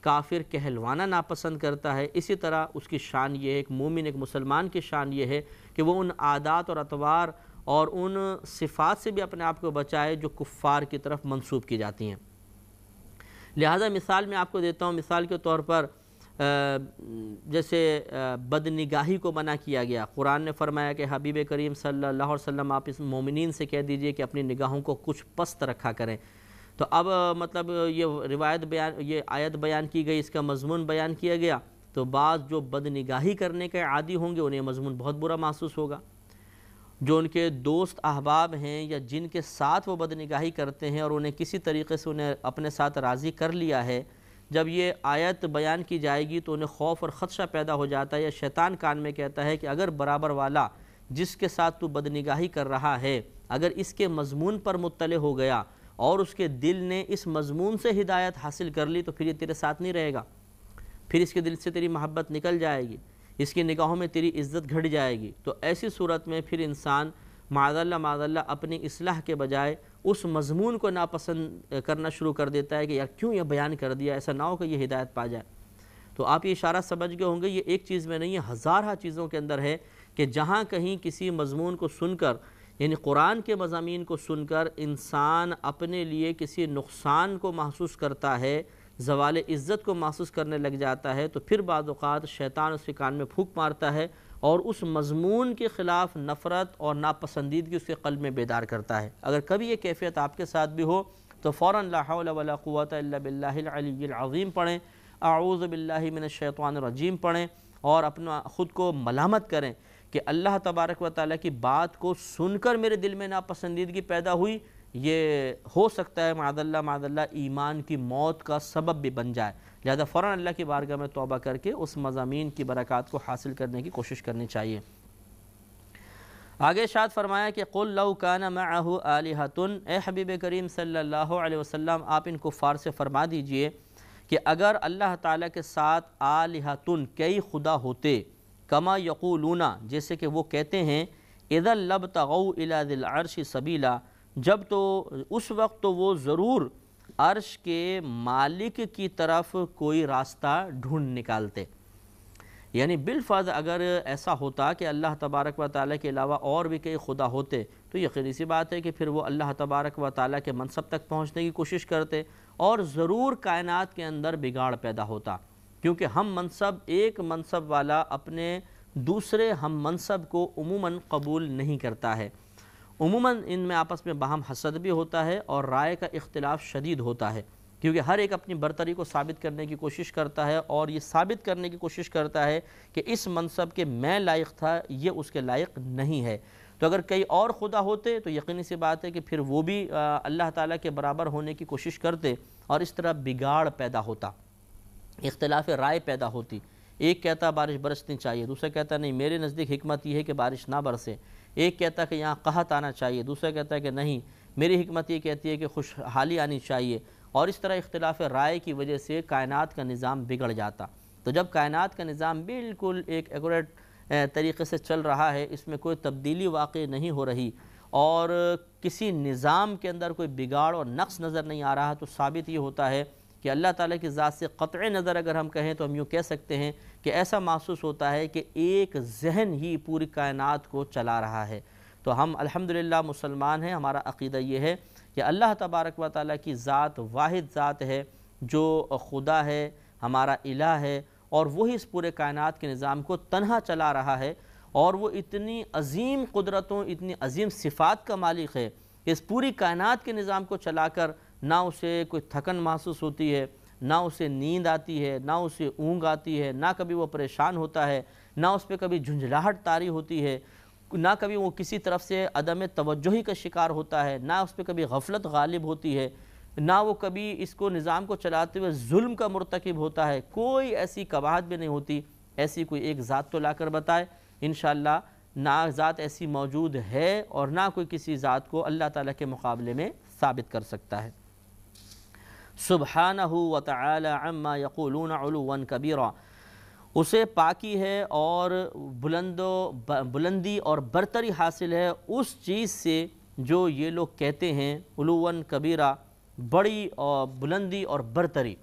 کافر کہلوانا ناپسند کرتا ہے، اسی طرح اس کی شان یہ ہے، ایک مومن، ایک مسلمان کی شان یہ ہے کہ وہ ان عادات اور اطوار اور ان صفات سے بھی اپنے آپ کو بچائے جو کفار کی طرف منسوب کی جاتی ہیں۔ لہٰذا مثال میں آپ کو دیتا ہوں، مثال کے طور پر جیسے بدنگاہی کو منع کیا گیا، قرآن نے فرمایا کہ حبیب کریم صلی اللہ علیہ وسلم آپ اس مومنین سے کہہ دیجئے کہ اپنی نگاہوں کو کچھ پست رکھا کریں۔ تو اب یہ آیت بیان کی گئی، اس کا مضمون بیان کیا گیا، تو بعض جو بدنگاہی کرنے کے عادی ہوں گے انہیں مضمون بہت برا محسوس ہوگا۔ جو ان کے دوست احباب ہیں یا جن کے ساتھ وہ بدنگاہی کرتے ہیں اور انہیں کسی طریقے سے انہیں اپنے ساتھ راضی کر لیا ہے، جب یہ آیت بیان کی جائے گی تو انہیں خوف اور خدشہ پیدا ہو جاتا ہے، یا شیطان کان میں کہتا ہے کہ اگر برابر والا جس کے ساتھ تو بدنگاہی کر رہا ہے اگر اس کے مضمون پر مطلع ہو گیا اور اس کے دل نے اس مضمون سے ہدایت حاصل کر لی تو پھر یہ تیرے ساتھ نہیں رہے گا، پھر اس کے دل سے تیری محبت نکل جائے گی، اس کی نگاہوں میں تیری عزت گھٹ جائے گی۔ تو ایسی صورت میں پھر انسان معاذ اللہ اپنی اصلاح کے بجائے اس مضمون کو ناپسند کرنا شروع کر دیتا ہے کہ یار کیوں یہ بیان کر دیا، ایسا نہ ہو کہ یہ ہدایت پا جائے۔ تو آپ یہ اشارہ سمجھ گئے ہوں گے، یہ ایک چیز میں نہیں ہے، ہزارہ چیزوں کے اندر ہے کہ جہاں کہیں کسی مضمون کو سن کر، یعنی قرآن کے مضامین کو سن کر انسان اپنے لیے کسی نقصان کو محسوس کرتا ہے، زوال عزت کو محسوس کرنے لگ جاتا ہے، تو پھر بعض اوقات شیطان اس کے کان میں پھونک مارتا ہے اور اس مضمون کے خلاف نفرت اور ناپسندیدگی اس کے قلب میں بیدار کرتا ہے۔ اگر کبھی یہ کیفیت آپ کے ساتھ بھی ہو تو فوراً لا حول ولا قوت الا باللہ العلی العظیم پڑھیں، اعوذ باللہ من الشیطان الرجیم پڑھیں، اور اپنا خود کو ملامت کریں کہ اللہ تبارک و تعالیٰ کی بات کو سن کر میرے دل میں ناپسندیدگی پیدا ہوئی، یہ ہو سکتا ہے معاذ اللہ ایمان کی موت کا سبب بھی بن جائے، لہذا فوراً اللہ کی بارگاہ میں توبہ کر کے اس مضامین کی برکات کو حاصل کرنے کی کوشش کرنی چاہیے۔ آگے ارشاد فرمایا کہ قُلْ لَوْ كَانَ مَعَهُ آلِهَةٌ، اے حبیب کریم صلی اللہ علیہ وسلم آپ ان کفار سے فرما دیجئے کہ اگر اللہ تعالیٰ کے ساتھ آلِهَةٌ کئی خدا ہوتے، کما یقولون جیسے کہ وہ کہتے ہیں، اِذًا لَابْتَغَوْا إِلَى ذِي الْعَرْشِ سَبِيلًا، جب تو اس وقت تو وہ ضرور عرش کے مالک کی طرف کوئی راستہ ڈھونڈ نکالتے۔ یعنی بالفرض اگر ایسا ہوتا کہ اللہ تبارک و تعالیٰ کے علاوہ اور بھی کئی خدا ہوتے تو یقینی سی بات ہے کہ پھر وہ اللہ تبارک و تعالیٰ کے منصب تک پہنچنے کی کوشش کرتے اور ضرور کائنات کے اندر بگاڑ پیدا ہوتا، کیونکہ ہم منصب ایک منصب والا اپنے دوسرے ہم منصب کو عموماً قبول نہیں کرتا ہے، عموماً ان میں آپس میں باہم حسد بھی ہوتا ہے اور رائے کا اختلاف شدید ہوتا ہے، کیونکہ ہر ایک اپنی برتری کو ثابت کرنے کی کوشش کرتا ہے اور یہ ثابت کرنے کی کوشش کرتا ہے کہ اس منصب کے میں لائق تھا، یہ اس کے لائق نہیں ہے۔ تو اگر کئی اور خدا ہوتے تو یقینی سی بات ہے کہ پھر وہ بھی اللہ تعالیٰ کے برابر ہونے کی کوشش کرتے اور اس طرح بگاڑ پیدا ہوتا، اختلاف رائے پیدا ہوتی۔ ایک کہتا بارش برسنی چاہیے، دوسرا کہتا نہیں میرے نزدیک حکمت یہ ہے کہ بارش نہ برسے، ایک کہتا کہ یہاں قحط آنا چاہیے، دوسرا کہتا ہے کہ نہیں میری حکمت یہ کہتی ہے کہ خوشحالی آنی چاہیے، اور اس طرح اختلاف رائے کی وجہ سے کائنات کا نظام بگڑ جاتا۔ تو جب کائنات کا نظام بالکل ایک ایکوریٹ طریقے سے چل رہا ہے، اس میں کوئی تبدیلی واقع نہیں ہو رہی اور کسی نظام کے اندر کوئی بگاڑ اور نقص نظر نہیں آ رہا، تو ثابت یہ ہوتا ہے کہ اللہ تعالیٰ کی ذات سے قطع نظر اگر ہم کہیں تو ہم یوں کہہ سکتے ہیں کہ ایسا محسوس ہوتا ہے کہ ایک ذہن ہی پوری کائنات کو چلا رہا ہے۔ تو ہم الحمدللہ مسلمان ہیں، ہمارا عقیدہ یہ ہے کہ اللہ تبارک و تعالیٰ کی ذات واحد ذات ہے جو خدا ہے، ہمارا الہ ہے، اور وہی اس پورے کائنات کے نظام کو تنہا چلا رہا ہے، اور وہ اتنی عظیم قدرتوں اتنی عظیم صفات کا مالک ہے کہ اس پوری کائنات کے نظام کو چلا کر نہ اسے کوئی تھکن محسوس ہوتی ہے، نہ اسے نیند آتی ہے، نہ اسے اونگ آتی ہے، نہ کبھی وہ پریشان ہوتا ہے، نہ اس پہ کبھی جھنجھلاہٹ طاری ہوتی ہے، نہ کبھی وہ کسی طرف سے عدم توجہی کا شکار ہوتا ہے، نہ اس پہ کبھی غفلت غالب ہوتی ہے، نہ وہ کبھی اس کو نظام کو چلاتے ہوئے ظلم کا مرتکب ہوتا ہے، کوئی ایسی قباحت بھی نہیں ہوتی۔ ایسی کوئی ایک ذات تو لا کر بتائے، انشاءاللہ نہ ذات ایسی موجود ہے اور نہ کوئی کسی ذات کو اللہ تعالیٰ کے مقابلے میں ثابت کر سکتا ہے۔ سبحانہ وتعالی عما یقولون علوا کبیرا، اسے پاکی ہے اور بلندی اور برتری حاصل ہے اس چیز سے جو یہ لوگ کہتے ہیں، علوا کبیرا، بڑی اور بلندی اور برتری،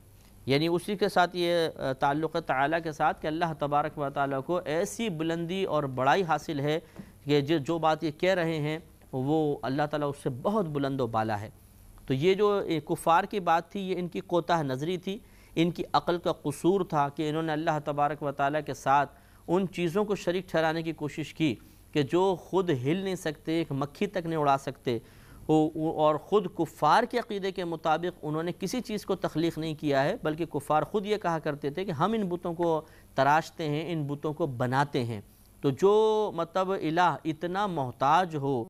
یعنی اسی کے ساتھ یہ تعلق تعالیٰ کے ساتھ کہ اللہ تبارک و تعالیٰ کو ایسی بلندی اور بڑائی حاصل ہے کہ جو بات یہ کہہ رہے ہیں وہ اللہ تعالیٰ اس سے بہت بلند و بالا ہے۔ تو یہ جو کفار کی بات تھی یہ ان کی کوتاہ نظری تھی، ان کی عقل کا قصور تھا کہ انہوں نے اللہ تبارک و تعالیٰ کے ساتھ ان چیزوں کو شریک ٹھہرانے کی کوشش کی کہ جو خود ہل نہیں سکتے، ایک مکھی تک نہیں اڑا سکتے، اور خود کفار کے عقیدے کے مطابق انہوں نے کسی چیز کو تخلیق نہیں کیا ہے، بلکہ کفار خود یہ کہا کرتے تھے کہ ہم ان بتوں کو تراشتے ہیں، ان بتوں کو بناتے ہیں۔ تو جو مطلب الہ اتنا محتاج ہو